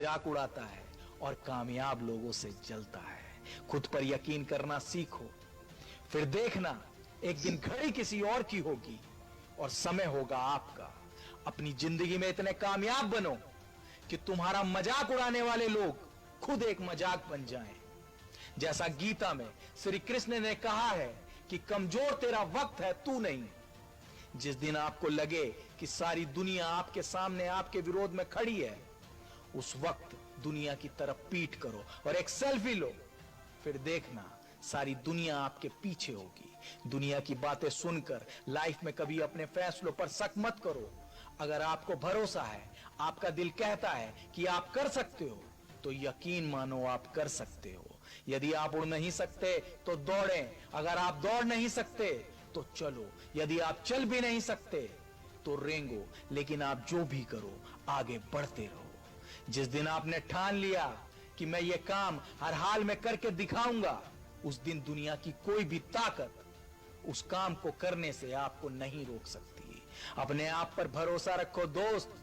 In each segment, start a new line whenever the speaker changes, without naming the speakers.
मजाक उड़ाता है और कामयाब लोगों से जलता है। खुद पर यकीन करना सीखो, फिर देखना एक दिन घड़ी किसी और की होगी और समय होगा आपका। अपनी जिंदगी में इतने कामयाब बनो कि तुम्हारा मजाक उड़ाने वाले लोग खुद एक मजाक बन जाएं। जैसा गीता में श्री कृष्ण ने कहा है कि कमजोर तेरा वक्त है, तू नहीं। जिस दिन आपको लगे कि सारी दुनिया आपके सामने आपके विरोध में खड़ी है, उस वक्त दुनिया की तरफ पीठ करो और एक सेल्फी लो। फिर देखना सारी दुनिया आपके पीछे होगी। दुनिया की बातें सुनकर लाइफ में कभी अपने फैसलों पर शक मत करो। अगर आपको भरोसा है, आपका दिल कहता है कि आप कर सकते हो, तो यकीन मानो आप कर सकते हो। यदि आप उड़ नहीं सकते तो दौड़ें, अगर आप दौड़ नहीं सकते तो चलो, यदि आप चल भी नहीं सकते तो रेंगो, लेकिन आप जो भी करो आगे बढ़ते रहो। जिस दिन आपने ठान लिया कि मैं ये काम हर हाल में करके दिखाऊंगा, उस दिन दुनिया की कोई भी ताकत उस काम को करने से आपको नहीं रोक सकती। अपने आप पर भरोसा रखो दोस्त,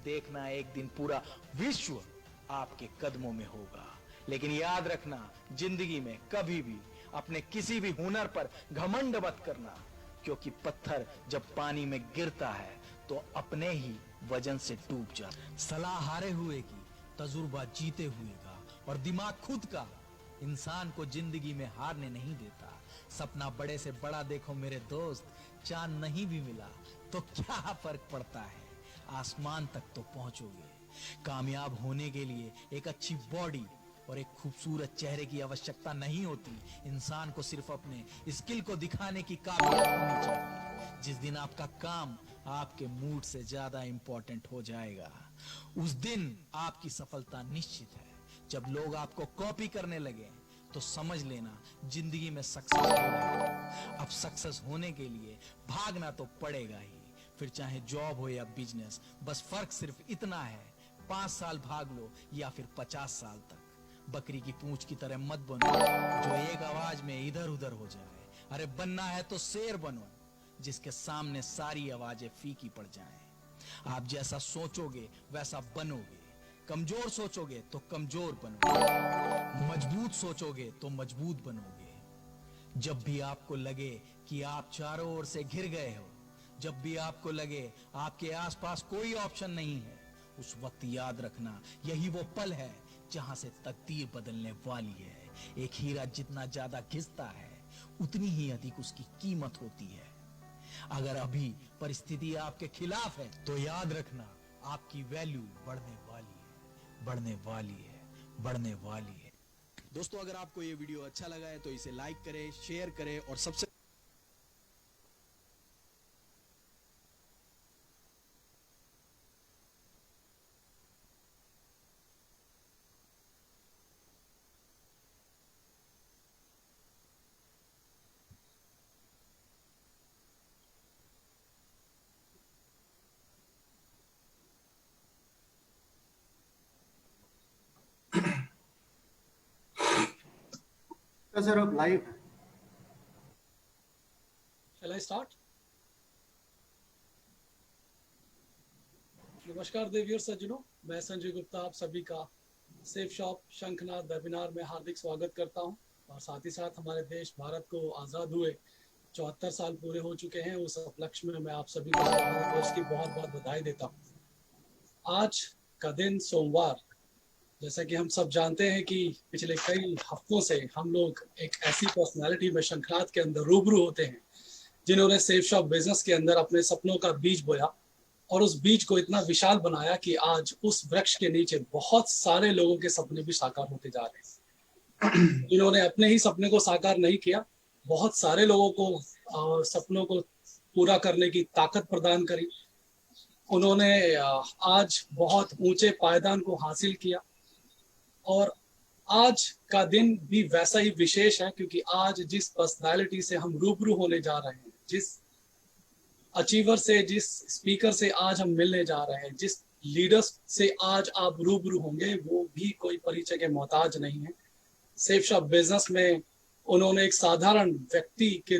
देखना एक दिन पूरा विश्व आपके कदमों में होगा। लेकिन याद रखना, जिंदगी में कभी भी अपने किसी भी हुनर पर घमंड मत करना, क्योंकि पत्थर जब पानी में गिरता है तो अपने ही वजन से डूब जाता। सलाह हारे हुए की, तजुर्बा जीते हुए का और दिमाग खुद का इंसान को जिंदगी में हारने नहीं देता। सपना बड़े से बड़ा देखो मेरे दोस्त, चांद नहीं भी मिला तो क्या फर्क पड़ता है, आसमान तक तो पहुंचोगे। कामयाब होने के लिए एक अच्छी बॉडी और एक खूबसूरत चेहरे की आवश्यकता नहीं होती। इंसान को सिर्फ अपने स्किल को दिखाने की काबिलियत होनी चाहिए। जिस दिन आपका काम आपके मूड से ज्यादा इंपॉर्टेंट हो जाएगा, उस दिन आपकी सफलता निश्चित है। जब लोग आपको कॉपी करने लगे तो समझ लेना जिंदगी में सक्सेस हो गया। अब सक्सेस होने के लिए भागना तो पड़ेगा ही, फिर चाहे जॉब हो या बिजनेस। बस फर्क सिर्फ इतना है, 5 साल भाग लो या फिर 50 साल तक। बकरी की पूंछ की तरह मत बनो जो एक आवाज में इधर उधर हो जाए। अरे बनना है तो शेर बनो जिसके सामने सारी आवाजें फीकी पड़ जाएं। आप जैसा सोचोगे वैसा बनोगे। कमजोर सोचोगे तो कमजोर बनोगे, मजबूत सोचोगे तो मजबूत बनोगे। जब भी आपको लगे कि आप चारों ओर से घिर गए हो, जब भी आपको लगे आपके आसपास कोई ऑप्शन नहीं है, उस वक्त याद रखना यही वो पल है जहां से तकदीर बदलने वाली है। एक हीरा जितना ज्यादा घिसता है, उतनी ही अधिक उसकी कीमत होती है। अगर अभी परिस्थिति आपके खिलाफ है तो याद रखना आपकी वैल्यू बढ़ने वाली है, बढ़ने वाली है, बढ़ने वाली है।
दोस्तों, अगर आपको ये वीडियो अच्छा लगा है तो इसे लाइक करें, शेयर करें और सबसे
तो सर अब लाइव है।
Shall I start? नमस्कार देवियों सज्जनों, मैं संजय गुप्ता आप सभी का सेफ शॉप शंखनाद वेबिनार में हार्दिक स्वागत करता हूं। और साथ ही साथ हमारे देश भारत को आज़ाद हुए 74 साल पूरे हो चुके हैं, उस उपलक्ष्य में मैं आप सभी को भारतवर्ष की बहुत बहुत बधाई देता हूं। आज का दिन सोमवार, जैसा कि हम सब जानते हैं कि पिछले कई हफ्तों से हम लोग एक ऐसी पर्सनालिटी में शंखनाद के अंदर रूबरू होते हैं जिन्होंने सेफ शॉप बिजनेस के अंदर अपने सपनों का बीज बोया और उस बीज को इतना विशाल बनाया कि आज उस वृक्ष के नीचे बहुत सारे लोगों के सपने भी साकार होते जा रहे हैं। जिन्होंने अपने ही सपने को साकार नहीं किया, बहुत सारे लोगों को सपनों को पूरा करने की ताकत प्रदान करी। उन्होंने आज बहुत ऊंचे पायदान को हासिल किया और आज का दिन भी वैसा ही विशेष है, क्योंकि आज जिस पर्सनालिटी से हम रूबरू होने जा रहे हैं, जिस अचीवर से, जिस स्पीकर से आज हम मिलने जा रहे हैं, जिस लीडर्स से आज आप रूबरू होंगे, वो भी कोई परिचय के मोहताज नहीं है। सेफ शॉप बिजनेस में उन्होंने एक साधारण व्यक्ति के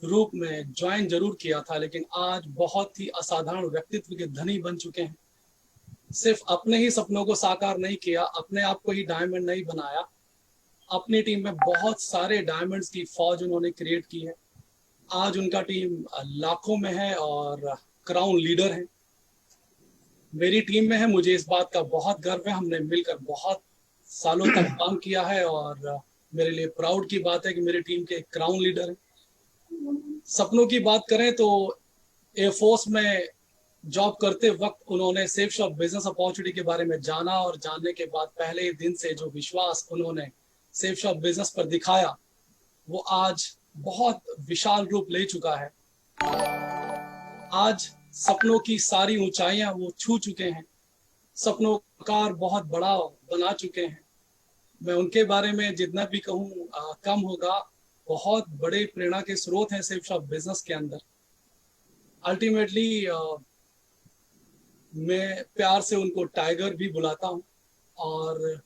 रूप में ज्वाइन जरूर किया था, लेकिन आज बहुत ही असाधारण व्यक्तित्व के धनी बन चुके हैं। सिर्फ अपने ही सपनों को साकार नहीं किया, अपने आप को ही डायमंड नहीं बनाया, अपनी टीम में बहुत सारे डायमंड्स की फौज उन्होंने क्रिएट की है। आज उनका टीम लाखों में है और क्राउन लीडर है। मेरी टीम में है, मुझे इस बात का बहुत गर्व है। हमने मिलकर बहुत सालों तक काम किया है और मेरे लिए प्राउड की बात है कि मेरी टीम के क्राउन लीडर हैं। सपनों की बात करें तो एयरफोर्स में जॉब करते वक्त उन्होंने सेफ शॉप बिजनेस अपॉर्चुनिटी के बारे में जाना और जानने के बाद पहले ही दिन से जो विश्वास उन्होंने सेफ शॉप बिजनेस पर दिखाया, वो आज बहुत विशाल रूप ले चुका है। आज सपनों की सारी ऊंचाइयां वो छू चुके हैं, सपनों का आकार बहुत बड़ा बना चुके हैं। मैं उनके बारे में जितना भी कहूँ कम होगा। बहुत बड़े प्रेरणा के स्रोत हैं सेफ शॉप बिजनेस के अंदर। अल्टीमेटली मैं प्यार से उनको टाइगर भी बुलाता हूँ और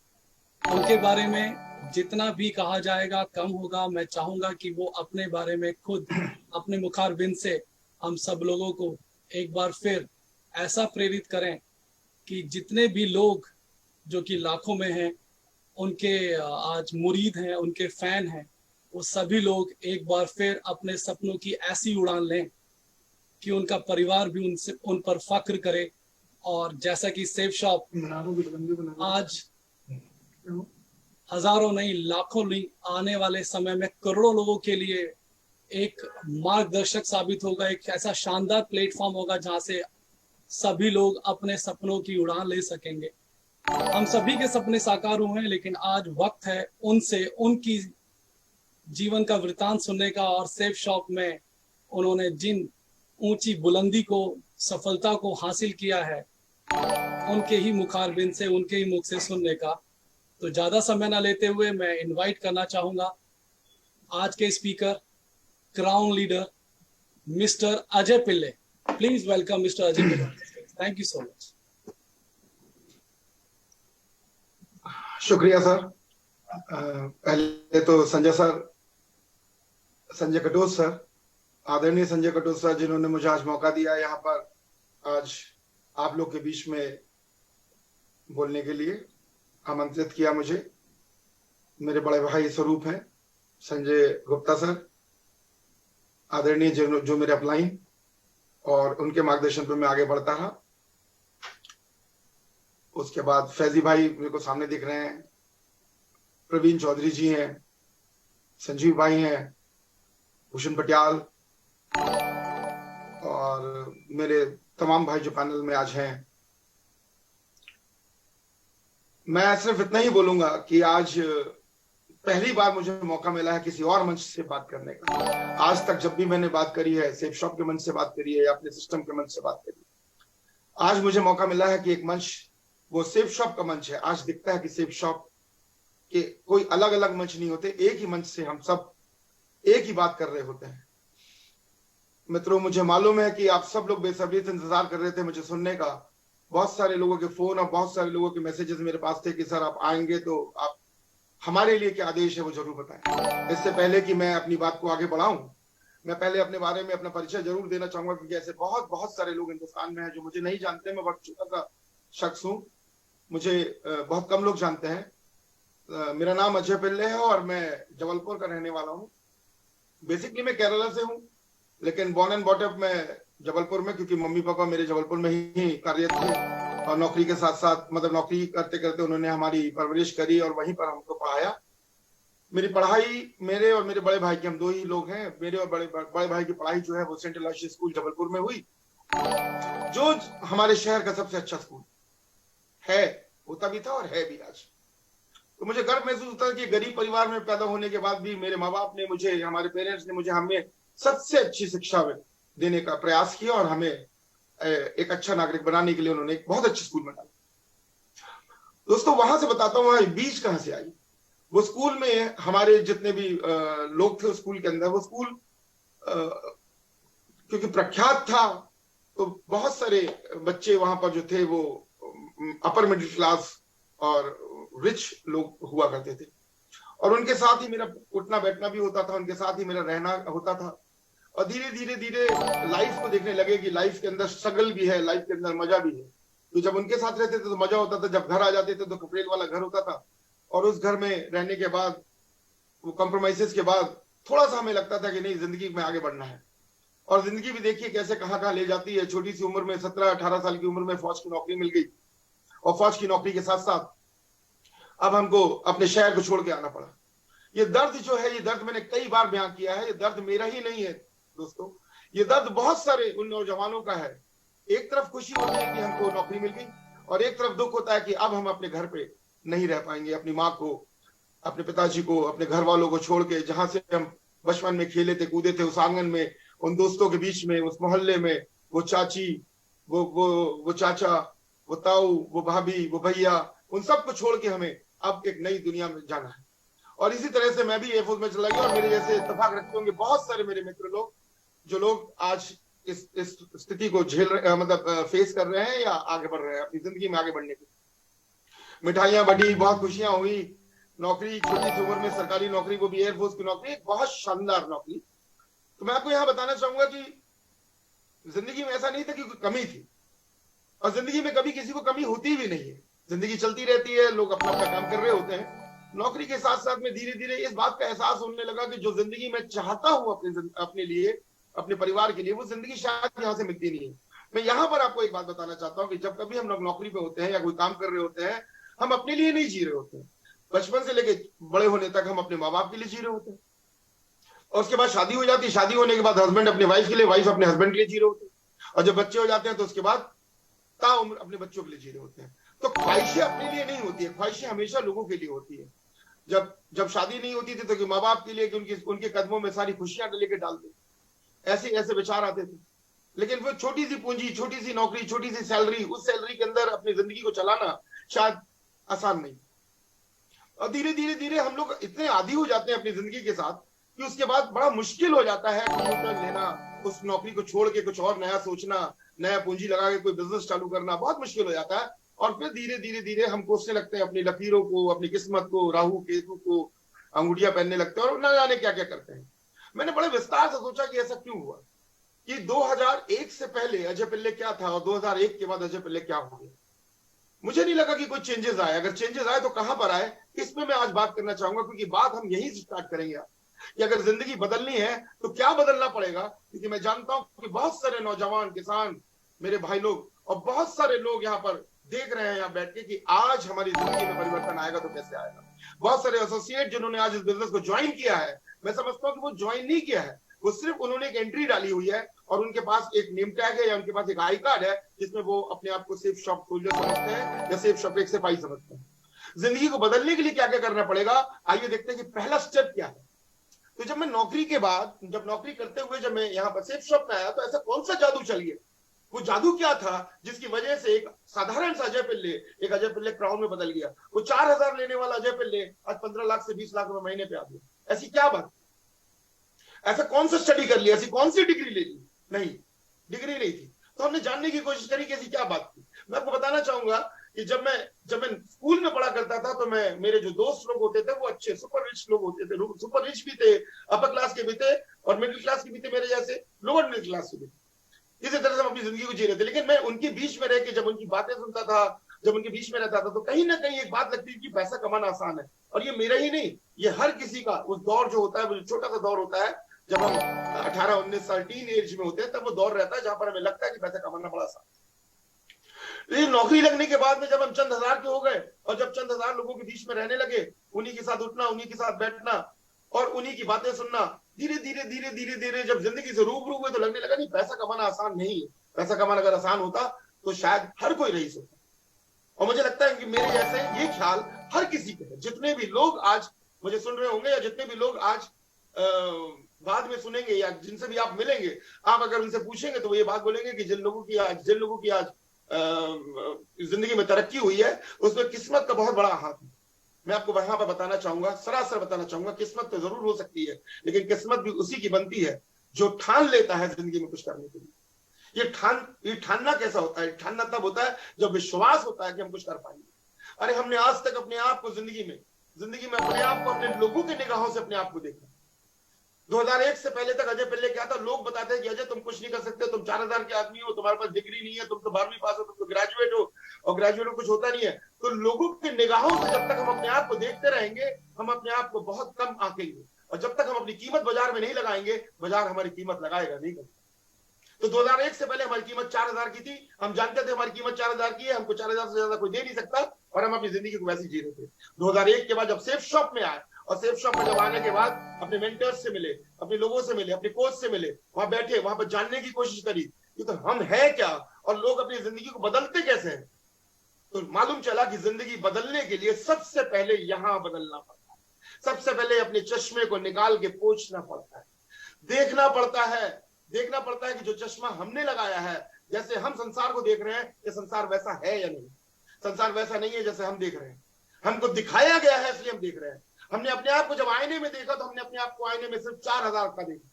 उनके बारे में जितना भी कहा जाएगा कम होगा। मैं चाहूंगा कि वो अपने बारे में खुद अपने मुखारबिंद से हम सब लोगों को एक बार फिर ऐसा प्रेरित करें कि जितने भी लोग जो कि लाखों में हैं, उनके आज मुरीद हैं, उनके फैन हैं, वो सभी लोग एक बार फिर अपने सपनों की ऐसी उड़ान लें कि उनका परिवार भी उनसे उन पर फख्र करे। और जैसा कि सेफ शॉप आज हजारों नहीं लाखों नहीं, आने वाले समय में करोड़ों लोगों के लिए एक मार्गदर्शक साबित होगा, एक ऐसा शानदार प्लेटफॉर्म होगा जहां से सभी लोग अपने सपनों की उड़ान ले सकेंगे। हम सभी के सपने साकार हुए हैं, लेकिन आज वक्त है उनसे उनकी जीवन का वृतांत सुनने का और सेफ शॉप में उन्होंने जिन ऊंची बुलंदी को, सफलता को हासिल किया है, उनके ही मुखारबिंद से, उनके ही मुख से सुनने का। तो ज्यादा समय ना लेते हुए मैं इनवाइट करना चाहूंगा आज के speaker, crown leader mister Ajay Pillai. Please welcome mister Ajay Pillai. Thank you so much.
शुक्रिया सर। पहले तो संजय कटोच सर, आदरणीय संजय कटोच सर, जिन्होंने मुझे आज मौका दिया यहाँ पर आज आप लोग के बीच में बोलने के लिए, आमंत्रित किया मुझे। मेरे बड़े भाई स्वरूप हैं संजय गुप्ता सर, आदरणीय जो मेरे अपलाइन, और उनके मार्गदर्शन पर मैं आगे बढ़ता रहा। उसके बाद फैजी भाई मेरे को सामने दिख रहे हैं, प्रवीण चौधरी जी हैं, संजीव भाई हैं, भूषण पटियाल, और मेरे तमाम भाई जो पैनल में आज हैं। मैं सिर्फ इतना ही बोलूंगा कि आज पहली बार मुझे मौका मिला है किसी और मंच से बात करने का। आज तक जब भी मैंने बात करी है, सेफ शॉप के मंच से बात करी है या अपने सिस्टम के मंच से बात करी है, आज मुझे मौका मिला है कि एक मंच, वो सेफ शॉप का मंच है। आज दिखता है कि सेफ शॉप के कोई अलग अलग मंच नहीं होते, एक ही मंच से हम सब एक ही बात कर रहे होते हैं। मित्रों, मुझे मालूम है कि आप सब लोग बेसब्री से इंतजार कर रहे थे मुझे सुनने का। बहुत सारे लोगों के फोन और बहुत सारे लोगों के मैसेजेस मेरे पास थे कि सर आप आएंगे तो आप हमारे लिए क्या आदेश है वो जरूर बताएं। इससे पहले कि मैं अपनी बात को आगे बढ़ाऊं, मैं पहले अपने बारे में अपना परिचय जरूर देना चाहूंगा, क्योंकि ऐसे बहुत सारे लोग हिंदुस्तान में हैं जो मुझे नहीं जानते। मैं बहुत छोटा सा शख्स हूँ, मुझे बहुत कम लोग जानते हैं। मेरा नाम अजय पिल्ले है और मैं जबलपुर का रहने वाला हूँ। बेसिकली मैं केरला से हूँ, लेकिन बॉर्न एंड बॉट अप मैं जबलपुर में, क्योंकि मम्मी पापा मेरे जबलपुर में ही कार्यरत थे और नौकरी के साथ साथ, मतलब नौकरी करते करते उन्होंने हमारी परवरिश करी और वहीं पर हमको पढ़ाया। मेरी पढ़ाई, मेरे और मेरे बड़े भाई की, हम दो ही लोग हैं, मेरे और बड़े भाई की पढ़ाई जो है वो सेंट एलाशिया स्कूल जबलपुर में हुई, जो हमारे शहर का सबसे अच्छा स्कूल है, होता भी था और है भी आज। तो मुझे गर्व महसूस होता है कि गरीब परिवार में पैदा होने के बाद भी मेरे माँ बाप ने मुझे, हमारे पेरेंट्स ने मुझे, हमें सबसे अच्छी शिक्षा देने का प्रयास किया और हमें एक अच्छा नागरिक बनाने के लिए उन्होंने एक बहुत अच्छे स्कूल में डाला। दोस्तों, वहां से बताता हूँ वहां बीज कहां से आई। वो स्कूल में हमारे जितने भी लोग थे उस स्कूल के अंदर, वो स्कूल क्योंकि प्रख्यात था, तो बहुत सारे बच्चे वहां पर जो थे वो अपर मिडिल क्लास और रिच लोग हुआ करते थे, और उनके साथ ही मेरा उठना बैठना भी होता था, उनके साथ ही मेरा रहना होता था। और धीरे धीरे धीरे लाइफ को देखने लगे कि लाइफ के अंदर स्ट्रगल भी है, लाइफ के अंदर मजा भी है। तो जब उनके साथ रहते थे तो मजा होता था, जब घर आ जाते थे तो कपड़ेल वाला घर होता था, और उस घर में रहने के बाद, वो कॉम्प्रोमाइजेस के बाद थोड़ा सा हमें लगता था कि नहीं, जिंदगी में आगे बढ़ना है। और जिंदगी भी देखिए कैसे कहाँ कहाँ ले जाती है। छोटी सी उम्र में, 17-18 साल की उम्र में फौज की नौकरी मिल गई, और फौज की नौकरी के साथ साथ अब हमको अपने शहर को छोड़ के आना पड़ा। ये दर्द जो है, ये दर्द मैंने कई बार बयां किया है, ये दर्द मेरा ही नहीं है दोस्तों, ये दर्द बहुत सारे उन नौजवानों का है। एक तरफ खुशी होती है कि हमको नौकरी मिल गई, और एक तरफ दुख होता है कि अब हम अपने घर पे नहीं रह पाएंगे, अपनी माँ को, अपने पिताजी को, अपने घर वालों को छोड़ के, जहां से हम बचपन में खेले थे, कूदे थे, उस आंगन में, उन दोस्तों के बीच में, उस मोहल्ले में, वो चाची, वो चाचा, वो ताऊ, वो भाभी, वो भैया, उन सबको छोड़ के हमें अब एक नई दुनिया में जाना है। और इसी तरह से मैं भी एयरफोर्स में चला गया, और मेरे जैसे इत्तेफाक रखते होंगे बहुत सारे मेरे मित्र लोग, जो लोग आज इस स्थिति को झेल रहे, मतलब फेस कर रहे हैं या आगे बढ़ रहे हैं अपनी जिंदगी में आगे बढ़ने की। मिठाइयां बटी, बहुत खुशियां हुई, नौकरी, छोटी सी उम्र में सरकारी नौकरी, वो भी एयरफोर्स की नौकरी, एक बहुत शानदार नौकरी। तो मैं आपको यहां बताना चाहूंगा कि जिंदगी में ऐसा नहीं था कि कोई कमी थी, और जिंदगी में कभी किसी को कमी होती भी नहीं है। जिंदगी चलती रहती है, लोग अपना अपना काम कर रहे होते हैं। नौकरी के साथ साथ में धीरे धीरे इस बात का एहसास होने लगा कि जो जिंदगी में चाहता हूं अपने लिए, अपने परिवार के लिए, वो जिंदगी शायद यहां से मिलती नहीं है। मैं यहां पर आपको एक बात बताना चाहता हूं कि जब कभी हम लोग नौकरी पे होते हैं या कोई काम कर रहे होते हैं, हम अपने लिए नहीं जी रहे होते हैं। बचपन से लेके बड़े होने तक हम अपने माँ बाप के लिए जी रहे होते हैं, और उसके बाद शादी हो जाती है, शादी होने के बाद हस्बैंड अपने वाइफ के लिए, वाइफ अपने हस्बैंड के लिए जी रहे होते हैं, और जब बच्चे हो जाते हैं तो उसके बाद ताउम्र अपने बच्चों के लिए जी रहे होते हैं। तो ख्वाहिशें अपने लिए नहीं होती है, ख्वाहिशें हमेशा लोगों के लिए होती है। जब शादी नहीं होती थी तो कि माँ बाप के लिए, कि उनके कदमों में सारी खुशियां लेके डाल दे, ऐसे ऐसे विचार आते थे। लेकिन वो छोटी सी पूंजी, छोटी सी नौकरी, छोटी सी सैलरी, उस सैलरी के अंदर अपनी जिंदगी को चलाना शायद आसान नहीं। और धीरे धीरे धीरे हम लोग इतने आदी हो जाते हैं अपनी जिंदगी के साथ कि उसके बाद बड़ा मुश्किल हो जाता है कंप्यूटर लेना, उस नौकरी को छोड़ के कुछ और नया सोचना, नया पूंजी लगा के कोई बिजनेस चालू करना बहुत मुश्किल हो जाता है। और फिर धीरे धीरे धीरे हम कोसने लगते हैं अपनी लकीरों को, अपनी किस्मत को, राहु केतु को अंगूठियां पहनने लगते हैं, और न जाने क्या क्या करते हैं। मैंने बड़े विस्तार से सोचा कि ऐसा क्यों हुआ, कि 2001 से पहले अजय पिल्ले क्या था और 2001 के बाद अजय पिल्ले क्या हो गया। मुझे नहीं लगा कि कोई चेंजेस आए, अगर चेंजेस आए तो कहां पर आए, इसमें मैं आज बात करना चाहूंगा, क्योंकि बात हम यहीं से स्टार्ट करेंगे कि अगर जिंदगी बदलनी है तो क्या बदलना पड़ेगा। क्योंकि मैं जानता हूं कि बहुत सारे नौजवान, किसान, मेरे भाई लोग, और बहुत सारे लोग यहाँ पर देख रहे हैं यहाँ बैठ के कि आज हमारी जिंदगी में परिवर्तन आएगा तो कैसे आएगा। बहुत सारे एसोसिएट जिन्होंने आज इस बिजनेस को ज्वाइन किया है, मैं समझता हूँ कि वो ज्वाइन नहीं किया है, वो सिर्फ उन्होंने एक एंट्री डाली हुई है, और उनके पास एक नेम टैग है या उनके पास एक आई कार्ड है, जिसमें वो अपने आप को सेफ शॉप सोल्जर समझते हैं या सेफ शॉप एक सिपाही समझते हैं। जिंदगी को बदलने के लिए क्या क्या करना पड़ेगा, आइए देखते हैं कि पहला स्टेप क्या है। तो जब मैं नौकरी के बाद, जब नौकरी करते हुए जब मैं यहाँ पर सेफ शॉप में आया, तो ऐसा कौन सा जादू चल गया, वो जादू क्या था जिसकी वजह से एक साधारण सा अजय पिल्ले, एक अजय पिल्ले क्राउन में बदल गया। वो 4000 लेने वाला अजय पिल्ले आज 15 लाख से 20 लाख रुपए महीने पे आ गया। ऐसी क्या बात, ऐसा कौन सा स्टडी कर लिया, ऐसी कौन सी डिग्री ले ली, नहीं डिग्री नहीं थी। तो हमने जानने की कोशिश करी कि ऐसी क्या बात थी। मैं आपको बताना चाहूंगा कि जब मैं स्कूल में पढ़ा करता था, तो मेरे जो दोस्त लोग होते थे वो अच्छे सुपर रिच लोग होते थे, सुपर रिच भी थे, अपर क्लास के भी थे, और मिडिल क्लास के भी थे, मेरे जैसे लोअर मिडिल क्लास के भी थे। इसी तरह से हम अपनी जिंदगी को जी रहे थे। लेकिन मैं उनके बीच में रह के जब उनकी बातें सुनता था, जब उनके बीच में रहता था, तो कहीं ना कहीं एक बात लगती थी कि पैसा कमाना आसान है। और ये मेरा ही नहीं, ये हर किसी का उस दौर जो होता है, वो छोटा सा दौर होता है जब हम 18-19 साल टीन एज में होते हैं, तब वो दौर रहता है जहां पर हमें लगता है कि पैसा कमाना बड़ा आसान है। लेकिन नौकरी लगने के बाद में जब हम चंद हजार के हो गए, और जब चंद हजार लोगों के बीच में रहने लगे, उन्हीं के साथ उठना, उन्हीं के साथ बैठना, और उन्हीं की बातें सुनना, धीरे धीरे धीरे धीरे धीरे जब जिंदगी से रूबरू हुए, तो लगने लगा नहीं, पैसा कमाना आसान नहीं है। पैसा कमाना अगर आसान होता तो शायद हर कोई रईस होता। और मुझे लगता है कि मेरे जैसे ये ख्याल हर किसी के है। जितने भी लोग आज मुझे सुन रहे होंगे, या जितने भी लोग आज बाद में सुनेंगे, या जिनसे भी आप मिलेंगे, आप अगर उनसे पूछेंगे तो वो ये बात बोलेंगे कि जिन लोगों की आज जिंदगी में तरक्की हुई है, उसमें किस्मत का बहुत बड़ा हाथ है। मैं आपको वहां पर बताना चाहूंगा, सरासर बताना चाहूंगा, किस्मत तो जरूर हो सकती है, लेकिन किस्मत भी उसी की बनती है जो ठान लेता है जिंदगी में कुछ करने के लिए। ये ठानना कैसा होता है, ठानना तब होता है जब विश्वास होता है कि हम कुछ कर पाएंगे। अरे हमने आज तक अपने आप को जिंदगी में अपने आप को अपने लोगों की निगाहों से अपने आप को देखा। 2001 से पहले तक अजय पिल्ले क्या था, लोग बताते हैं कि अजय तुम कुछ नहीं कर सकते, तुम 4000 के आदमी हो, तुम्हारे पास डिग्री नहीं है, तुम तो 12वीं पास हो, तुम तो ग्रेजुएट हो, और ग्रेजुएट में कुछ होता नहीं है। तो लोगों की निगाहों से जब तक हम अपने आप को देखते रहेंगे, हम अपने आप को बहुत कम आंकेंगे, और जब तक हम अपनी कीमत बाजार में नहीं लगाएंगे, बाजार हमारी कीमत लगाएगा नहीं करेगा। तो 2001 से पहले हमारी कीमत 4000 की थी, हम जानते थे हमारी कीमत 4000 की है, हमको 4000 से ज्यादा कोई दे नहीं सकता, और हम अपनी जिंदगी को वैसे जी रहे थे। 2001 के बाद जब सेफ शॉप में आए, और सेफ शॉप में जब आने के बाद अपने मेंटर्स से मिले, अपने लोगों से मिले, अपने कोच से मिले, वहां बैठे, वहां पर जानने की कोशिश करी कि तो हम है क्या, और लोग अपनी जिंदगी को बदलते कैसे हैं। तो मालूम चला कि जिंदगी बदलने के लिए सबसे पहले यहां बदलना पड़ता है, सबसे पहले अपने चश्मे को निकाल के पोंछना पड़ता है, देखना पड़ता है कि जो चश्मा हमने लगाया है, जैसे हम संसार को देख रहे हैं, ये संसार वैसा है या नहीं। संसार वैसा नहीं है जैसे हम देख रहे हैं, हमको दिखाया गया है इसलिए हम देख रहे हैं। हमने अपने आप को जब आईने में देखा, तो हमने अपने आप को आईने में सिर्फ 4000 का देखा।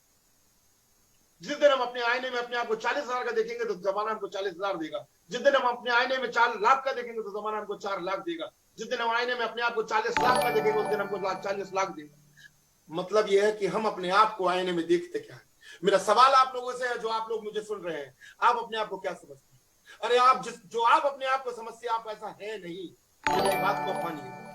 जिस दिन हम अपने आईने में अपने आप को 40,000 का देखेंगे, तो जमाना हमको 40,000 देगा। जिस दिन हम अपने आईने में 4 लाख का देखेंगे, तो जमाना हमको 4 लाख देगा। जिस दिन हम आईने में अपने आप को 40 लाख का देखेंगे, उस दिन हमको 40 लाख देगा। मतलब यह है कि हम अपने आप को आईने में देखते क्या है। मेरा सवाल आप लोगों से है, जो आप लोग मुझे सुन रहे हैं, आप अपने आप को क्या समझते हैं? अरे आप जो आप अपने आप को समझते हैं, आप ऐसा है नहीं, मेरी बात को मानिए।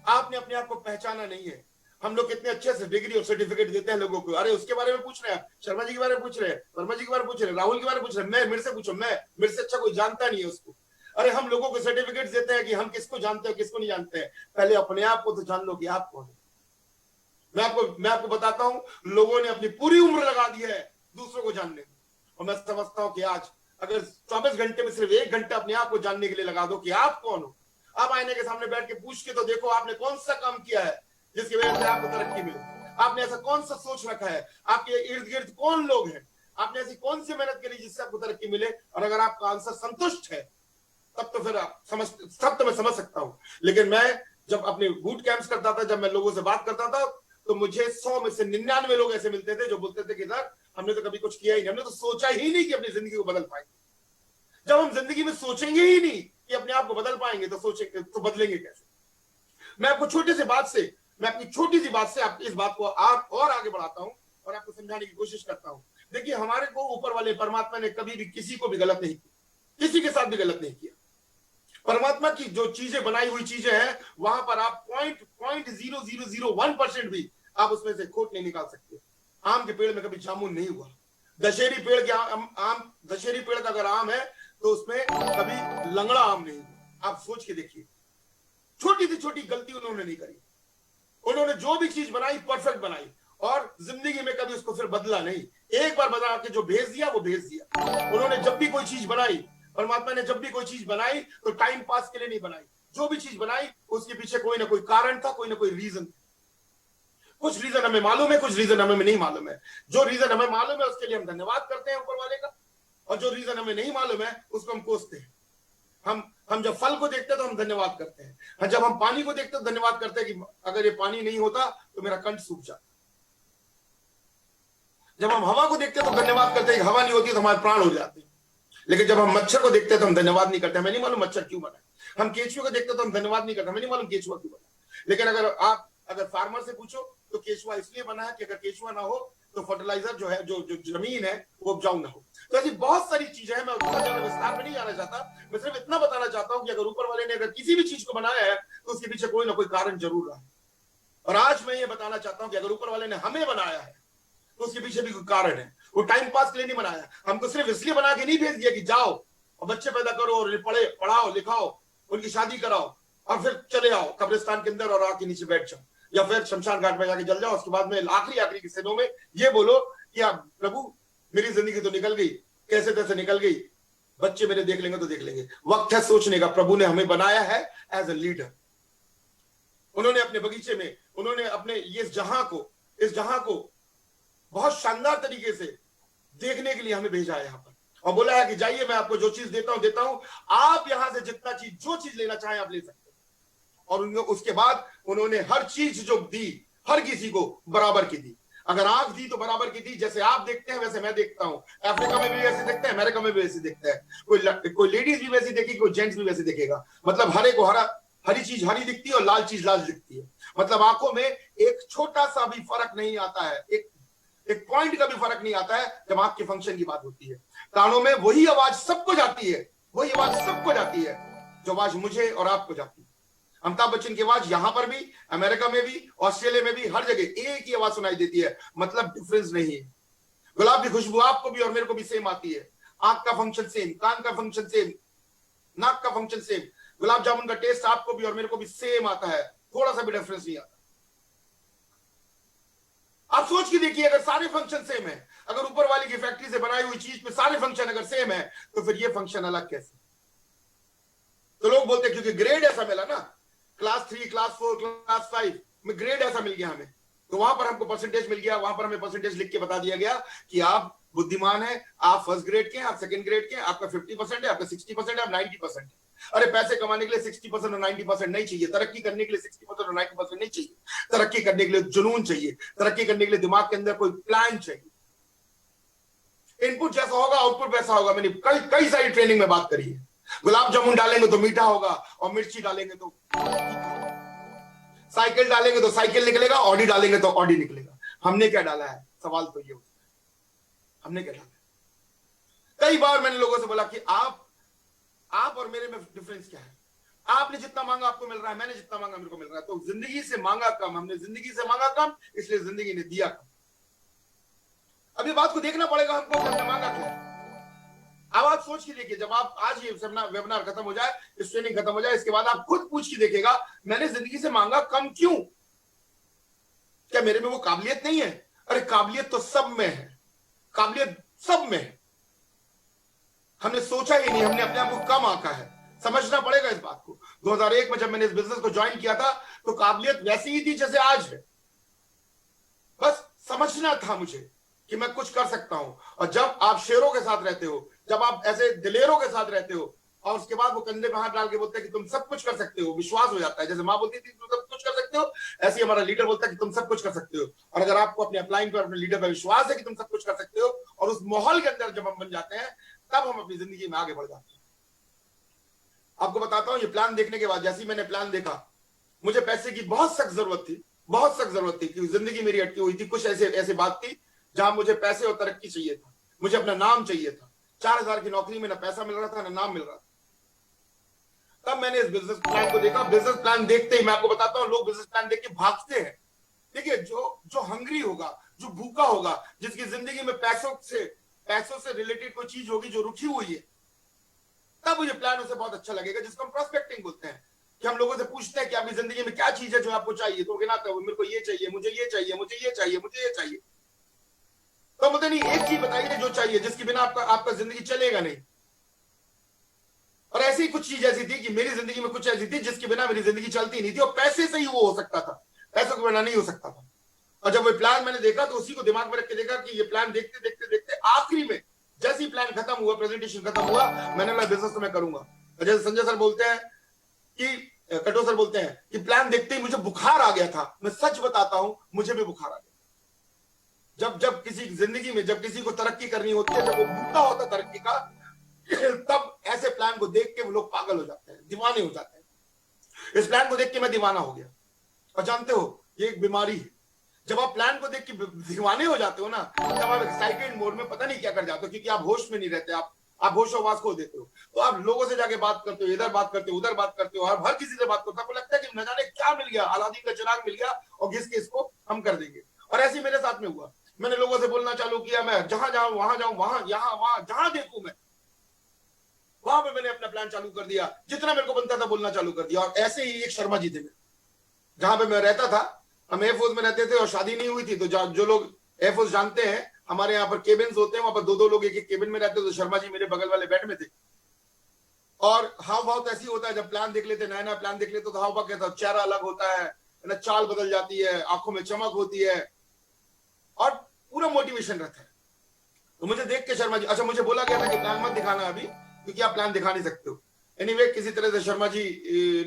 आपने अपने आप को पहचाना नहीं है। हम लोग कितने अच्छे से डिग्री और सर्टिफिकेट देते हैं लोगों को, अरे उसके बारे में पूछ रहे हैं, शर्मा जी के बारे में पूछ रहे हैं, वर्मा जी के बारे में पूछ रहे हैं, राहुल के बारे में पूछ रहे हैं, मेरे से पूछो, मेरे से अच्छा कोई जानता नहीं है उसको। अरे हम लोगों को सर्टिफिकेट देते हैं कि हम किसको जानते हैं, किसको नहीं जानते हैं। पहले अपने आप को तो जान लो कि आप कौन है। मैं आपको बताता हूं, लोगों ने अपनी पूरी उम्र लगा दी है दूसरों को जानने में, और मैं समझता हूं कि आज अगर 24 घंटे में सिर्फ 1 घंटा अपने आप को जानने के लिए लगा दो कि आप कौन हो। आप आईने के सामने बैठ के पूछ के तो देखो, आपने कौन सा काम किया है जिसकी वजह से आपको तरक्की मिले। आपने ऐसा कौन सा सोच रखा है, आपके इर्द गिर्द कौन लोग हैं, आपने ऐसी कौन सी मेहनत करी जिससे आपको तरक्की मिले। और अगर आपका आंसर संतुष्ट है, तब तो फिर आप सब तो मैं समझ सकता हूं। लेकिन मैं जब अपने बूट कैंप्स करता था, जब मैं लोगों से बात करता था, तो मुझे 100 में से 99 लोग ऐसे मिलते थे जो बोलते थे कि सर हमने तो कभी कुछ किया ही नहीं, हमने तो सोचा ही नहीं कि अपनी जिंदगी को बदल पाएंगे। जब हम जिंदगी में सोचेंगे ही नहीं कि अपने आप को बदल पाएंगे, तो सोचेंगे तो बदलेंगे कैसे। मैं आपको मैं अपनी छोटी सी बात से आप इस बात को आप और आगे बढ़ाता हूं और आपको समझाने की कोशिश करता हूं। देखिए, हमारे को ऊपर वाले परमात्मा ने कभी भी किसी को भी गलत नहीं किया, किसी के साथ भी गलत नहीं किया। परमात्मा की जो चीजें बनाई हुई चीजें हैं, वहां पर आप 0.0001% भी आप उसमें से खोट नहीं निकाल सकते। आम के पेड़ में कभी जामुन नहीं हुआ। दशहरी पेड़ का अगर आम है, तो उसमें कभी लंगड़ा आम नहीं हुआ। आप सोच के देखिए, छोटी सी छोटी गलती उन्होंने नहीं करी। उन्होंने जो भी चीज बनाई, परफेक्ट बनाई, और जिंदगी में कभी उसको फिर बदला नहीं। एक बार बना के जो भेज दिया, वो भेज दिया। उन्होंने जब भी कोई चीज बनाई, परमात्मा ने जब भी कोई चीज बनाई, तो टाइम पास के लिए नहीं बनाई। जो भी चीज बनाई, उसके पीछे कोई ना कोई कारण था, कोई ना कोई रीजन। कुछ रीजन हमें मालूम है, कुछ रीजन हमें नहीं मालूम है। जो रीजन हमें मालूम है, उसके लिए हम धन्यवाद करते हैं ऊपर वाले का, और जो रीजन हमें नहीं मालूम है, उसको हम कोसते हैं। हम जब फल को देखते हैं तो हम धन्यवाद करते हैं, जब हम पानी को देखते हैं तो धन्यवाद करते हैं कि अगर ये पानी नहीं होता तो मेरा कंठ सूख जाता। जब हम हवा को देखते हैं तो धन्यवाद करते हैं कि हवा नहीं होती तो हमारे प्राण हो जाते हैं। लेकिन जब हम मच्छर को देखते हैं तो हम धन्यवाद नहीं करते, हमें नहीं मालूम मच्छर क्यों बना। हम केचुए को देखते हैं तो हम धन्यवाद नहीं करते, हमें नहीं मालूम केचुआ क्यों बना। लेकिन अगर फार्मर से पूछो तो केचुआ इसलिए बना है कि अगर केचुआ ना हो तो फर्टिलाइजर जो है, जो जमीन है, वो उपजाऊ ना हो। तो ऐसी बहुत सारी चीजें हैं, मैं उसका ज्यादा विस्तार में नहीं जाना चाहता। मैं सिर्फ इतना बताना चाहता हूं कि अगर ऊपर वाले ने अगर किसी भी चीज को बनाया है, तो उसके पीछे कोई ना कोई कारण जरूर रहा है। और आज मैं ये बताना चाहता हूं कि अगर ऊपर वाले ने हमें बनाया है, तो उसके पीछे भी कोई कारण है। वो टाइम पास के लिए नहीं बनाया, हमको सिर्फ इसलिए बना के नहीं भेज दिया कि जाओ और बच्चे पैदा करो और पढ़ाओ लिखाओ, उनकी शादी कराओ और फिर चले आओ कब्रिस्तान के अंदर और आग के नीचे बैठ जाओ, या फिर शमशान घाट में जाके जल जाओ। उसके बाद में आखिरी के दिनों में ये बोलो कि आप प्रभु मेरी जिंदगी तो निकल गई, कैसे तैसे निकल गई, बच्चे मेरे देख लेंगे तो देख लेंगे। वक्त है सोचने का। प्रभु ने हमें बनाया है एज ए लीडर। उन्होंने अपने बगीचे में, उन्होंने अपने इस जहां को बहुत शानदार तरीके से देखने के लिए हमें भेजा है यहाँ पर, और बोला है कि जाइए, मैं आपको जो चीज देता हूं, आप यहां से जो चीज लेना चाहें आप ले सकते हैं। और उसके बाद उन्होंने हर चीज जो दी, हर किसी को बराबर की दी। अगर आंख दी तो बराबर की दी, जैसे आप देखते हैं वैसे मैं देखता हूं। अफ्रीका में भी वैसे देखते हैं, अमेरिका में भी वैसे देखते हैं। कोई लेडीज भी वैसी देखेगी, कोई जेंट्स भी वैसे देखेगा। मतलब हरे को हरी चीज हरी दिखती है और लाल चीज लाल दिखती है। मतलब आंखों में एक छोटा सा भी फर्क नहीं आता है। एक पॉइंट का भी फर्क नहीं आता है जब आंख के फंक्शन की बात होती है। कानों में वही आवाज सबको जाती है, वही आवाज सबको जाती है जो आवाज मुझे और आपको जाती है। अमिताभ बच्चन की आवाज यहां पर भी, अमेरिका में भी, ऑस्ट्रेलिया में भी, हर जगह एक ही आवाज सुनाई देती है, मतलब डिफरेंस नहीं है। गुलाब की खुशबू आपको भी और मेरे को भी सेम आती है, आंख का फंक्शन सेम, कान का फंक्शन सेम, नाक का फंक्शन सेम। गुलाब जामुन का टेस्ट आपको भी और मेरे को भी सेम आता है, थोड़ा सा भी डिफरेंस नहीं आता। आप सोच के देखिए, अगर सारे फंक्शन सेम है, अगर ऊपर वाली की फैक्ट्री से बनाई हुई चीज में सारे फंक्शन अगर सेम है, तो फिर ये फंक्शन अलग कैसे? तो लोग बोलते हैं क्योंकि ग्रेड ऐसा मिला ना, क्लास 3, क्लास 4, क्लास 5 में ग्रेड ऐसा मिल गया हमें, तो वहां पर हमको परसेंटेज मिल गया, वहां पर हमें परसेंटेज लिख के बता दिया गया कि आप बुद्धिमान है, आप फर्स्ट ग्रेड के हैं, आप सेकंड ग्रेड के हैं, आपका 50% है, आपका 60% है, आप 90% है। अरे पैसे कमाने के लिए 60% और 90% नहीं चाहिए, तरक्की करने के लिए 60% और 90% नहीं चाहिए। तरक्की करने के लिए जुनून चाहिए, तरक्की करने के लिए दिमाग के अंदर कोई प्लान चाहिए। इनपुट जैसा होगा आउटपुट वैसा होगा। मैंने कई सारी ट्रेनिंग में बात करी है। गुलाब जामुन डालेंगे तो मीठा होगा, और मिर्ची डालेंगे तो, साइकिल डालेंगे तो साइकिल निकलेगा, ऑडी डालेंगे तो ऑडी निकलेगा। हमने क्या डाला है? सवाल तो ये होता है, हमने क्या डाला है? कई बार मैंने लोगों से बोला कि आप और मेरे में डिफरेंस क्या है? आपने जितना मांगा आपको मिल रहा है, मैंने जितना मांगा मेरे को मिल रहा है। तो जिंदगी से मांगा कम, हमने जिंदगी से मांगा कम, इसलिए जिंदगी ने दिया कम। अभी बात को देखना पड़ेगा हमको, हमने मांगा क्या। अब आप सोच के देखिए, जब आप आज ये वेबिनार खत्म हो जाए, इस ट्रेनिंग खत्म हो जाए, इसके बाद आप खुद पूछ के देखिएगा, मैंने जिंदगी से मांगा कम क्यों? क्या मेरे में वो काबिलियत नहीं है? अरे काबिलियत तो सब में है, काबिलियत सब में है। हमने सोचा ही नहीं, हमने अपने आप को कम आंका है। समझना पड़ेगा इस बात को। 2001 में जब मैंने इस बिजनेस को ज्वाइन किया था, तो काबिलियत वैसी ही थी जैसे आज है। बस समझना था मुझे कि मैं कुछ कर सकता हूं। और जब आप शेरों के साथ रहते हो, जब आप ऐसे दिलेरों के साथ रहते हो, और उसके बाद वो कंधे पे हाथ डाल के बोलते हैं कि तुम सब कुछ कर सकते हो, विश्वास हो जाता है। जैसे माँ बोलती थी तुम सब कुछ कर सकते हो, ऐसे ही हमारा लीडर बोलता है कि तुम सब कुछ कर सकते हो। और अगर आपको अपने अपलाइन पर, अपने लीडर पर विश्वास है कि तुम सब कुछ कर सकते हो, और उस माहौल के अंदर जब हम बन जाते हैं, तब हम अपनी जिंदगी में आगे बढ़ जाते हैं। आपको बताता हूं, ये प्लान देखने के बाद, जैसे ही मैंने प्लान देखा, मुझे पैसे की बहुत सख्त जरूरत थी, बहुत सख्त जरूरत थी, क्योंकि जिंदगी मेरी अटकी हुई थी। कुछ ऐसे बात थी जहां मुझे पैसे और तरक्की चाहिए था, मुझे अपना नाम चाहिए था। 4000 की नौकरी में ना पैसा मिल रहा था, ना नाम मिल रहा था। तब मैंने इस बिजनेस प्लान को देखा। बिजनेस प्लान देखते ही, मैं आपको बताता हूं, लोग बिजनेस प्लान देख के भागते हैं। देखिए, जो हंग्री होगा, जो भूखा होगा, जिसकी जिंदगी में पैसों से रिलेटेड कोई चीज होगी जो रुकी हुई है, तब मुझे प्लान उसे बहुत अच्छा लगेगा। जिसको हम प्रोस्पेक्टिंग बोलते हैं, कि हम लोगों से पूछते हैं कि आपकी जिंदगी में क्या चीज है जो आपको चाहिए, तो गिनाते हो, मेरे को ये चाहिए, मुझे ये चाहिए, मुझे ये चाहिए, मुझे ये चाहिए। तो मुझे नहीं, एक चीज बताइए जो चाहिए, जिसके बिना आपका जिंदगी चलेगा नहीं। और ऐसी कुछ चीज ऐसी थी कि मेरी जिंदगी में कुछ ऐसी थी जिसके बिना मेरी जिंदगी चलती नहीं थी, और पैसे से ही वो हो सकता था, पैसों के बिना नहीं हो सकता था। और जब वो प्लान मैंने देखा, तो उसी को दिमाग में रख के देखा कि ये प्लान देखते देखते देखते आखिरी में जैसे ही प्लान खत्म हुआ, प्रेजेंटेशन खत्म हुआ, मैंने मैं बिजनेस तो मैं करूंगा। और जैसे संजय सर बोलते हैं कि, कटो सर बोलते हैं कि प्लान देखते ही मुझे बुखार आ गया था। मैं सच बताता हूं, मुझे भी बुखार आ गया। जब किसी जिंदगी में, जब किसी को तरक्की करनी होती है, जब वो भूखा होता तरक्की का, तब ऐसे प्लान को देख के वो लोग पागल हो जाते हैं, दीवाने हो जाते हैं। इस प्लान को देख के मैं दीवाना हो गया। और जानते हो, ये एक बीमारी है। जब आप प्लान को देख के दीवाने हो जाते हो ना, तब आप एक्साइटेड मोड में पता नहीं क्या कर जाते हो, क्योंकि आप होश में नहीं रहते, आप होश आवाज खो देते हो। तो आप लोगों से जाके बात करते हो, इधर बात करते हो, उधर बात करते हो, हर किसी से बात करते हो। आपको लगता है कि न जाने क्या मिल गया, अलादीन का चिराग मिल गया, और घिस के इसको हम कर देंगे। और ऐसे ही मेरे साथ में हुआ। मैंने लोगों से बोलना चालू किया, मैं जहां जाऊं, वहां, यहाँ वहां, जहां देखूं मैं, वहां पे मैंने अपना प्लान चालू कर दिया। जितना मेरे को बनता था बोलना चालू कर दिया। और ऐसे ही एक शर्मा जी थे, जहां पे मैं रहता था, हम एयरफोर्स में रहते थे, और शादी नहीं हुई थी। तो जो लोग एयरफोर्स जानते हैं, हमारे यहाँ पर केबिन्स होते हैं, वहां पर दो लोग एक केबिन में रहते थे। तो शर्मा जी मेरे बगल वाले बेड में थे। और हाव भाव तो ऐसी होता है, जब प्लान देख लेते, नया नया प्लान देख लेते, तो हाव भाव कैसा, चेहरा अलग होता है ना, चाल बदल जाती है, आंखों में चमक होती है, और पूरा मोटिवेशन रहता है। तो मुझे देख के शर्मा जी, अच्छा मुझे बोला गया था कि प्लान मत दिखाना अभी, क्योंकि आप प्लान दिखा नहीं सकते हो। एनीवे, किसी तरह से शर्मा जी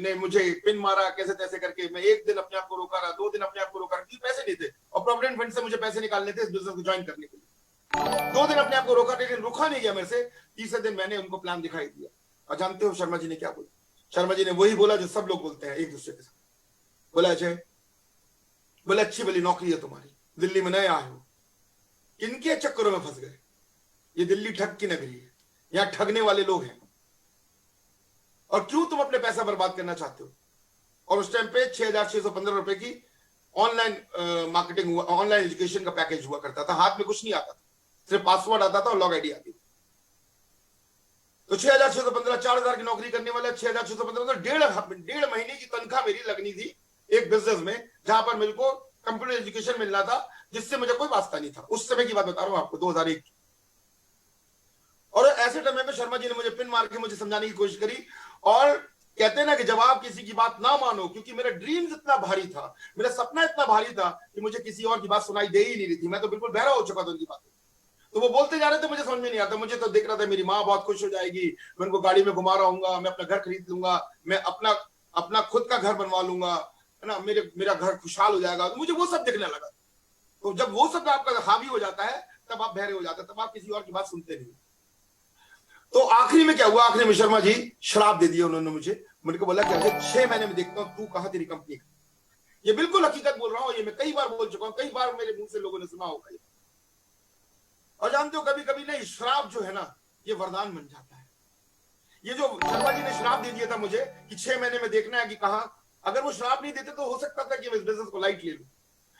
ने मुझे पिन मारा कैसे तैसे करके। मैं एक दिन अपने आप को रोका रहा, 2 दिन अपने आप को रोका रहा, क्योंकि पैसे नहीं थे, और प्रोविडेंट फंड से मुझे पैसे निकालने थे इस बिजनेस को ज्वाइन करने के लिए। 2 दिन अपने आप को रोका, लेकिन रुका नहीं गया मेरे से। तीसरे दिन मैंने उनको प्लान दिखाई दिया। और जानते हो शर्मा जी ने क्या बोला? शर्मा जी ने वही बोला जो सब लोग बोलते हैं एक दूसरे के साथ। बोला, अजय, बोले अच्छी भली नौकरी है तुम्हारी, दिल्ली में नए आए हो, किनके चक्करों में फंस गए। ये दिल्ली ठग की नगरी है, यहां ठगने वाले लोग हैं। और क्यों तुम अपने पैसा बर्बाद करना चाहते हो। और उस टाइम पे 6,615 रुपए की ऑनलाइन मार्केटिंग हुआ, ऑनलाइन एजुकेशन का पैकेज हुआ करता था। हाथ में कुछ नहीं आता था, सिर्फ पासवर्ड आता था और लॉग आईडी आती थी। तो 6,615, 4,000 की नौकरी करने वाले 6,615, तो डेढ़ महीने की तनख्वाह मेरी लगनी थी एक बिजनेस में, जहां पर मेरे को कंप्यूटर एजुकेशन मिलना था, जिससे मुझे कोई वास्ता नहीं था। उस समय की बात बता रहा हूं आपको, 2001 की। और ऐसे टाइम में शर्मा जी ने मुझे पिन मार के मुझे समझाने की कोशिश करी। और कहते हैं ना कि जब आप किसी की बात ना मानो, क्योंकि मेरा ड्रीम्स इतना भारी था, मेरा सपना इतना भारी था कि मुझे किसी और की बात सुनाई दे ही नहीं रही थी। मैं तो बिल्कुल बहरा हो चुका था उनकी बातों। तो वो बोलते जा रहे थे, मुझे समझ में नहीं आता। मुझे तो दिख रहा था मेरी माँ बहुत खुश हो जाएगी, मैं उनको गाड़ी में घुमा रहा हूँ, मैं अपना घर खरीद लूंगा, मैं अपना अपना खुद का घर बनवा लूंगा, है ना, मेरा घर खुशहाल हो जाएगा। तो मुझे वो सब दिखने लगा। तो जब वो सब आपका हावी हो जाता है, तब आप बहरे हो जाते हैं, तब आप किसी और की बात सुनते नहीं। तो आखिरी में क्या हुआ, आखिरी में शर्मा जी शराब दे दिया उन्होंने मुझे को बोला कि अजय 6 महीने में देखता हूं तू कहां तेरी कंपनी का। ये बिल्कुल हकीकत बोल रहा हूं, ये मैं कई बार बोल चुका हूं, कई बार मेरे मुंह से लोगों ने सुना होगा। और जानते हो कभी कभी नहीं, शराब जो है ना, ये वरदान बन जाता है। ये जो शर्मा जी ने शराब दे दिया था मुझे कि 6 महीने में देखना है कि कहां, अगर वो शराब नहीं देते तो हो सकता था कि मैं इस बिजनेस को लाइट ले लूं।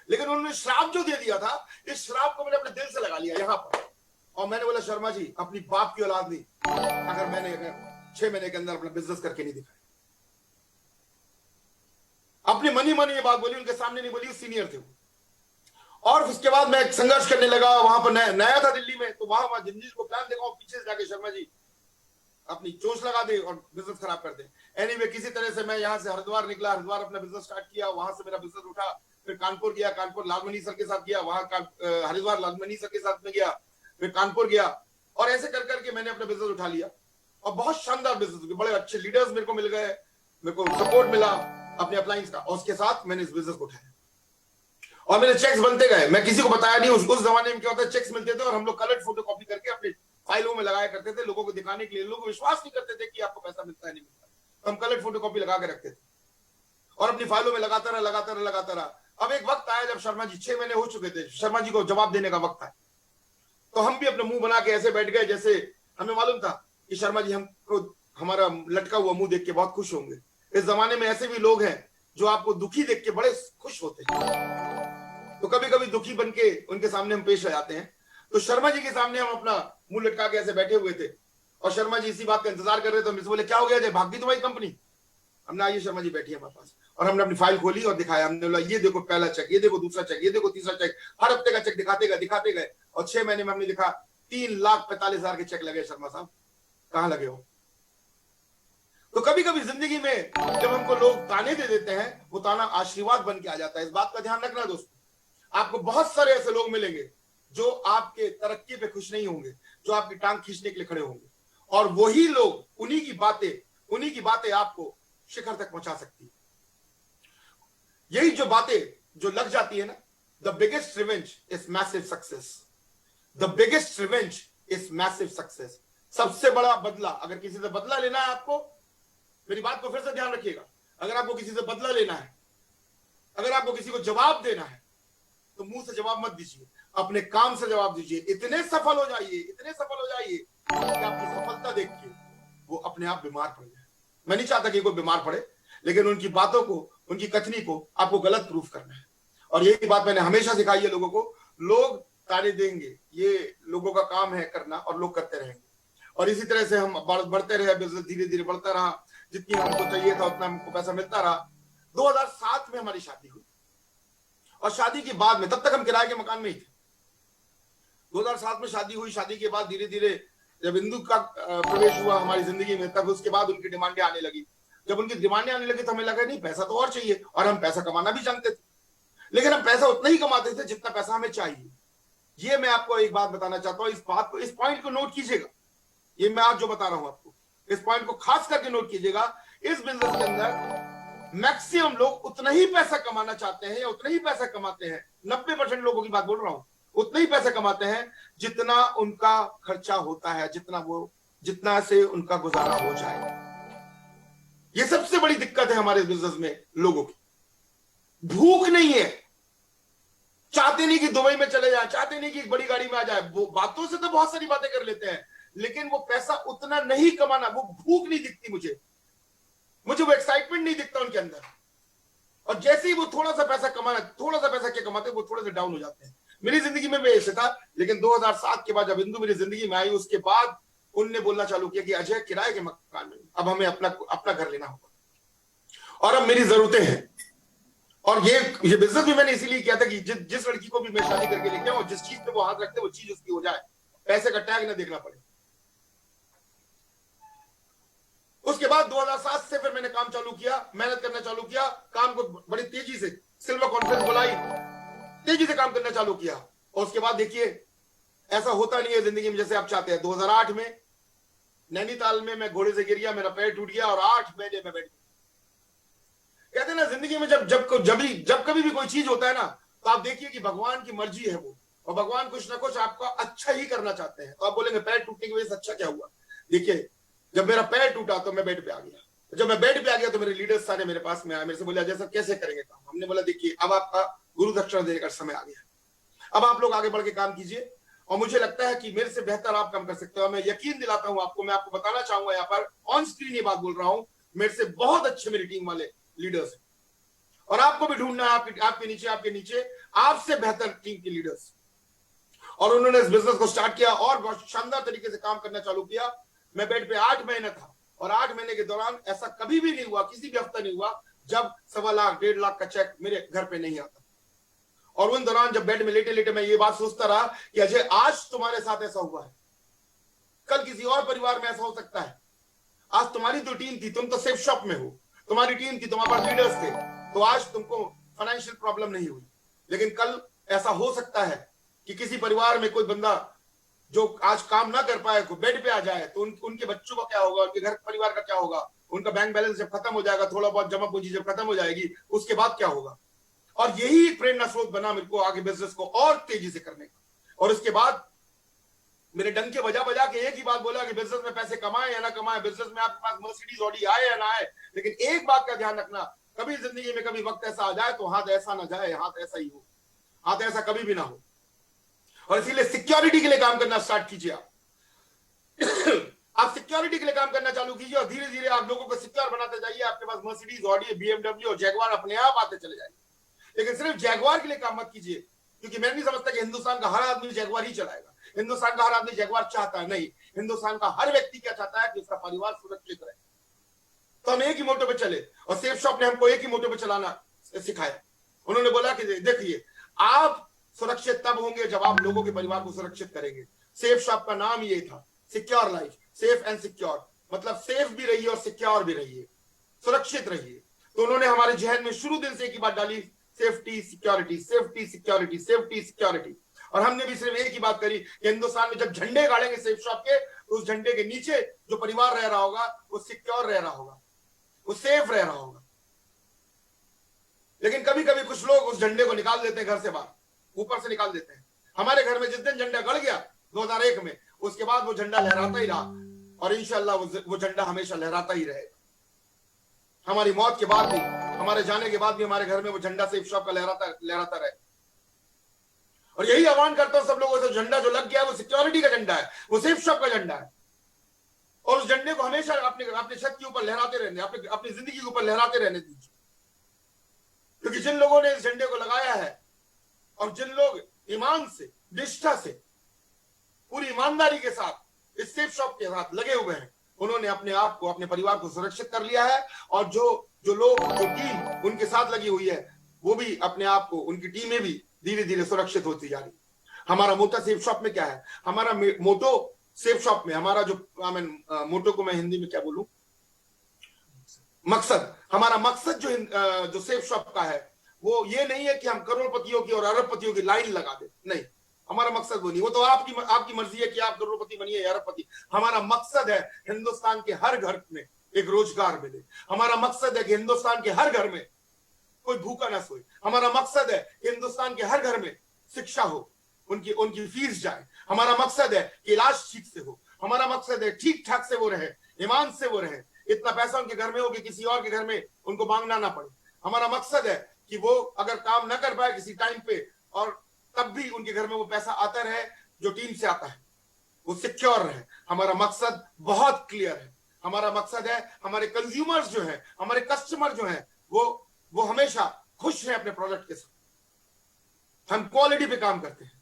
लेकिन उन्होंने शराब जो दे दिया था, इस शराब को मैंने अपने दिल से लगा लिया यहां पर। और मैंने बोला शर्मा जी अपनी बाप की औलाद नहीं, अगर मैंने 6 महीने के अंदर अपना बिजनेस करके नहीं दिखाया। अपनी मनी ये बात बोली, उनके सामने नहीं बोली, सीनियर थे वो। और उसके बाद मैं संघर्ष करने लगा। वहां पर नया था दिल्ली में, तो वहां जिंदगी को प्लान देखा, पीछे से जाके शर्मा जी अपनी चोंच लगा दे और बिजनेस खराब कर दे। एनीवे किसी तरह से मैं यहां से हरिद्वार निकला, हरिद्वार अपना बिजनेस स्टार्ट किया, वहां से मेरा बिजनेस उठा। फिर कानपुर गया, कानपुर लालमणि सर के साथ गया, वहां हरिद्वार लालमणि सर के साथ में गया, फिर कानपुर गया। और ऐसे कर करके मैंने अपना बिजनेस उठा लिया और बहुत शानदार बिजनेस, बड़े अच्छे लीडर्स मेरे को मिल गए, मेरे को सपोर्ट मिला अपने अप्लायंस का, और उसके साथ मैंने इस बिजनेस को उठाया। और मेरे चेक्स बनते गए, मैं किसी को बताया नहीं। उस जमाने में क्या होता है, चेक्स मिलते थे और हम लोग कलर फोटो कॉपी करके अपने फाइलों में लगाया करते थे, लोगों को दिखाने के लिए। लोग विश्वास नहीं करते थे कि आपको पैसा मिलता है नहीं मिलता, तो हम कलर फोटो कॉपी लगा के रखते थे और अपनी फाइलों में लगाता रहा। अब एक वक्त आया जब शर्मा जी 6 महीने हो चुके थे, शर्मा जी को जवाब देने का वक्त आया। तो हम भी अपने मुंह बना के ऐसे बैठ गए जैसे हमें मालूम था कि शर्मा जी हमको हमारा लटका हुआ मुंह देख के बहुत खुश होंगे। इस जमाने में ऐसे भी लोग हैं जो आपको दुखी देख के बड़े खुश होते हैं। तो कभी कभी दुखी बन के उनके सामने हम पेश आ जाते हैं। तो शर्मा जी के सामने हम अपना मुंह लटका के ऐसे बैठे हुए थे और शर्मा जी इसी बात का इंतजार कर रहे थे। हमसे बोले क्या हो गया जय, भाग गई तुम्हारी कंपनी। हमने आइए शर्मा जी बैठी हमारे पास, और हमने अपनी फाइल खोली और दिखाया। हमने बोला ये देखो पहला चेक, ये देखो दूसरा चेक, ये देखो तीसरा चेक। हर हफ्ते का चेक दिखाते गए और 6 महीने में हमने दिखा 3,45,000 के चेक लगे। शर्मा साहब कहां लगे हो। तो कभी कभी जिंदगी में जब हमको लोग ताने दे देते हैं, वो ताना आशीर्वाद बन के आ जाता है। इस बात का ध्यान रखना दोस्तों। आपको बहुत सारे ऐसे लोग मिलेंगे जो आपके तरक्की पे खुश नहीं होंगे, जो आपकी टांग खींचने के लिए खड़े होंगे, और वही लोग, उन्हीं की बातें आपको शिखर तक पहुंचा सकती है। यही जो बातें जो लग जाती है ना, the biggest revenge is massive success. The biggest revenge is massive success. सबसे बड़ा बदला, अगर किसी से बदला लेना है आपको, मेरी बात को फिर से ध्यान रखिएगा, अगर आपको किसी से बदला लेना है, अगर आपको किसी को जवाब देना है, तो मुंह से जवाब मत दीजिए, अपने काम से जवाब दीजिए। इतने सफल हो जाइए कि आपकी सफलता देख के वो अपने आप बीमार पड़ जाए। मैं नहीं चाहता कि कोई बीमार पड़े, लेकिन उनकी बातों को, उनकी कथनी को आपको गलत प्रूफ करना है। और यही बात मैंने हमेशा सिखाई है लोगों को। लोग ताने देंगे, ये लोगों का काम है करना, और लोग करते रहेंगे। और इसी तरह से हम बढ़ते रहे, बिजनेस धीरे धीरे बढ़ता रहा, जितनी हमको चाहिए था उतना हमको पैसा मिलता रहा। 2007 में हमारी शादी हुई, और शादी के बाद में, तब तक हम किराए के मकान में ही थे। 2007 में शादी हुई। शादी के बाद धीरे धीरे जब हिंदू का प्रवेश हुआ हमारी जिंदगी में, तब उसके बाद उनकी डिमांडें आने लगी। जब उनकी डिमांडें आने लगी तो हमें लगा नहीं, पैसा तो और चाहिए, और हम पैसा कमाना भी जानते थे, लेकिन हम पैसा उतना ही कमाते थे जितना पैसा हमें चाहिए। ये मैं आपको एक बात बताना चाहता हूं, इस पॉइंट को नोट कीजिएगा। ये मैं आज जो बता रहा हूं आपको, इस पॉइंट को खास करके नोट कीजिएगा। इस बिजनेस के अंदर मैक्सिमम लोग उतना ही पैसा कमाना चाहते हैं, या उतना ही पैसा कमाते हैं, 90% लोगों की बात बोल रहा हूं, उतना ही पैसा कमाते हैं जितना उनका खर्चा होता है, जितना से उनका गुजारा हो जाए। ये सबसे बड़ी दिक्कत है हमारे बिजनेस में। लोगों की भूख नहीं है, चाहते नहीं कि दुबई में चले जाए, चाहते नहीं कि एक बड़ी गाड़ी में आ जाए। वो बातों से तो बहुत सारी बातें कर लेते हैं, लेकिन वो पैसा उतना नहीं कमाना, वो भूख नहीं दिखती मुझे वो एक्साइटमेंट नहीं दिखता उनके अंदर। और जैसे ही वो थोड़ा सा पैसा कमाना, थोड़ा सा पैसा क्या कमाते, वो थोड़े से डाउन हो जाते हैं। मेरी जिंदगी में भी ऐसे था, लेकिन 2007 के बाद जब हिंदू मेरी जिंदगी में आई, उसके बाद उनने बोलना चालू किया कि अजय किराए के मकान में, अब हमें अपना घर लेना होगा और अब मेरी जरूरतें हैं। और ये बिजनेस भी मैंने इसीलिए किया था कि जिस लड़की को भी मैं शादी करके लेके आऊं, जिस चीज पे वो हाथ रखते वो चीज उसकी हो जाए, पैसे का टैग ना देखना पड़े। उसके बाद 2007 से फिर मैंने काम चालू किया, मेहनत करना चालू किया, काम को बड़ी तेजी से, सिल्वर कॉन्फ्रेंस बुलाई, तेजी से काम करना चालू किया। और उसके बाद देखिए, ऐसा होता नहीं है जिंदगी में जैसे आप चाहते हैं। 2008 में नैनीताल में मैं घोड़े से गिर गया, मेरा पैर टूट गया और 8 महीने में बैठ गया। कहते हैं ना, जिंदगी में जब कभी भी कोई चीज होता है ना, तो आप देखिए कि भगवान की मर्जी है वो, और भगवान कुछ ना कुछ आपका अच्छा ही करना चाहते हैं। तो आप बोलेंगे पैर टूटने की वजह से अच्छा क्या हुआ? देखिए, जब मेरा पैर टूटा तो मैं बेड पे आ गया। जब मैं बेड पे आ गया तो मेरे लीडर्स सारे मेरे पास में आए, मेरे से बोले अजय सर कैसे करेंगे काम? हमने बोला देखिए, अब आपका गुरु दक्षिणा देने का समय आ गया, अब आप लोग आगे बढ़ के काम कीजिए, और मुझे लगता है कि मेरे से बेहतर आप काम कर सकते हो। मैं यकीन दिलाता हूं आपको, मैं आपको बताना चाहूंगा यहाँ पर ऑन स्क्रीन ये बात बोल रहा हूं, मेरे से बहुत अच्छे मेरी टीम वाले लीडर्स हैं, और आपको भी ढूंढना है आपके नीचे आपसे बेहतर टीम के लीडर्स। और उन्होंने इस बिजनेस को स्टार्ट किया और बहुत शानदार तरीके से काम करना चालू किया। मैं बेड पे 8 महीने था, और 8 महीने के दौरान ऐसा कभी भी नहीं हुआ, किसी भी हफ्ता नहीं हुआ जब 1.25 लाख 1.5 लाख का चेक मेरे घर पे नहीं आता। और उन दौरान जब बेड में लेटे लेटे मैं ये बात सोचता रहा कि अजय आज तुम्हारे साथ ऐसा हुआ है, कल किसी और परिवार में ऐसा हो सकता है। आज तुम्हारी तो टीम थी, तुम तो सेफ शॉप में हो, तुम्हारी टीम थी, तुम्हारे पास लीडर्स थे, तो आज तुमको फाइनेंशियल प्रॉब्लम नहीं हुई। लेकिन कल ऐसा हो सकता है कि किसी परिवार में कोई बंदा जो आज काम ना कर पाए, बेड पे आ जाए, तो उनके बच्चों का क्या होगा, उनके घर परिवार का क्या होगा, उनका बैंक बैलेंस जब खत्म हो जाएगा, थोड़ा बहुत जमा पूंजी जब खत्म हो जाएगी, उसके बाद क्या होगा। और यही एक प्रेरणा स्रोत बना मेरे को आगे बिजनेस को और तेजी से करने का। और उसके बाद मेरे डंके बजा बजा के एक ही बात बोला कि बिजनेस में पैसे कमाए या ना कमाए, बिजनेस में आपके पास मर्सिडीज ऑडी आए या ना आए, लेकिन एक बात का ध्यान रखना, कभी जिंदगी में कभी वक्त ऐसा आ जाए तो हाथ ऐसा ना जाए, हाथ ऐसा ही हो, हाथ ऐसा कभी भी ना हो। और इसीलिए सिक्योरिटी के लिए काम करना स्टार्ट कीजिए। आप सिक्योरिटी के लिए काम करना चालू कीजिए, और धीरे धीरे आप लोगों को सिक्योर बनाते जाइए। आपके पास मर्सिडीज ऑडी बीएमडब्ल्यू और जैगवार अपने आप आते चले जाएंगे। लेकिन सिर्फ जैगवार के लिए काम मत कीजिए, क्योंकि मैं नहीं समझता कि हिंदुस्तान का हर आदमी जैगवार ही चलाएगा। हिंदुस्तान का हर आदमी जैगवार चाहता है नहीं, हिंदुस्तान का हर व्यक्ति क्या चाहता है कि उसका परिवार सुरक्षित रहे। तो हम एक ही मोटो पे चले, और सेफ शॉप ने हमको एक ही मोटो पे चलाना सिखाया। उन्होंने बोला कि देखिए, आप सुरक्षित तब होंगे जब आप लोगों के परिवार को सुरक्षित करेंगे। सेफ शॉप का नाम ये था, secure life, safe and secure, मतलब सेफ भी रहिए और सिक्योर भी रहिए, सुरक्षित रहिए। तो उन्होंने हमारे जहन में शुरू दिन से एक ही बात डाली, safety security, safety security, safety security. और हमने भी सिर्फ एक ही बात करी कि हिंदुस्तान में जब झंडे गाड़ेंगे सेफ शॉप के, तो उस झंडे के नीचे जो परिवार रह रहा होगा वो सिक्योर रह रहा होगा, वो सेफ रह रहा होगा। लेकिन कभी कभी कुछ लोग उस झंडे को निकाल देते हैं घर से बाहर, ऊपर से निकाल देते हैं। हमारे घर में जिस दिन झंडा गड़ गया 2001 में, उसके बाद वो झंडा लहराता ही रहा, और इंशाल्लाह वो झंडा हमेशा लहराता ही रहेगा। हमारी मौत के बाद भी, हमारे जाने के बाद भी हमारे घर में वो झंडा सेफ शॉप का लहराता रहे। और यही आह्वान करता हूं सब लोगों से, झंडा जो लग गया है वो सिक्योरिटी का झंडा है, वो सेफ शॉप का झंडा है। और उस झंडे को हमेशा अपने छत के ऊपर लहराते रहने, अपनी जिंदगी के ऊपर लहराते रहने दीजिए। क्योंकि जिन लोगों ने इस झंडे को लगाया है, और जिन लोग ईमान से, निष्ठा से, पूरी ईमानदारी के साथ इस सेफ शॉप के साथ लगे हुए हैं, उन्होंने अपने आप को, अपने परिवार को सुरक्षित कर लिया है। और जो लोग, जो टीम उनके साथ लगी हुई है, वो भी अपने आप को, उनकी टीमें भी धीरे धीरे सुरक्षित होती जा रही। हमारा मोटो सेफ शॉप में क्या है, हमारा मोटो सेफ शॉप में हमारा जो मोटो को मैं हिंदी में क्या बोलूं, मकसद, हमारा मकसद जो सेफ शॉप का है, वो ये नहीं है कि हम करोड़पतियों की और अरबपतियों की लाइन लगा दे, नहीं, हमारा मकसद वो नहीं। वो तो आपकी मर्जी है कि आप करोड़पति बनिए या अरबपति। हमारा मकसद है हिंदुस्तान के हर घर में एक रोजगार मिले। हमारा मकसद है कि हिंदुस्तान के हर घर में कोई भूखा ना सोए। हमारा मकसद है कि हिंदुस्तान के हर घर में शिक्षा हो, उनकी फीस जाए। हमारा मकसद है कि इलाज ठीक से हो। हमारा मकसद है ठीक ठाक से वो रहे, ईमान से वो रहे, इतना पैसा उनके घर में हो कि किसी और के घर में उनको मांगना ना पड़े। हमारा मकसद है कि वो अगर काम ना कर पाए किसी टाइम पे, और तब भी उनके घर में वो पैसा आता रहे जो टीम से आता है, वो सिक्योर रहे। हमारा मकसद बहुत क्लियर है। हमारा मकसद है हमारे कंज्यूमर्स जो है, हमारे कस्टमर जो है, वो हमेशा खुश है अपने प्रोडक्ट के साथ। हम क्वालिटी पे काम करते हैं।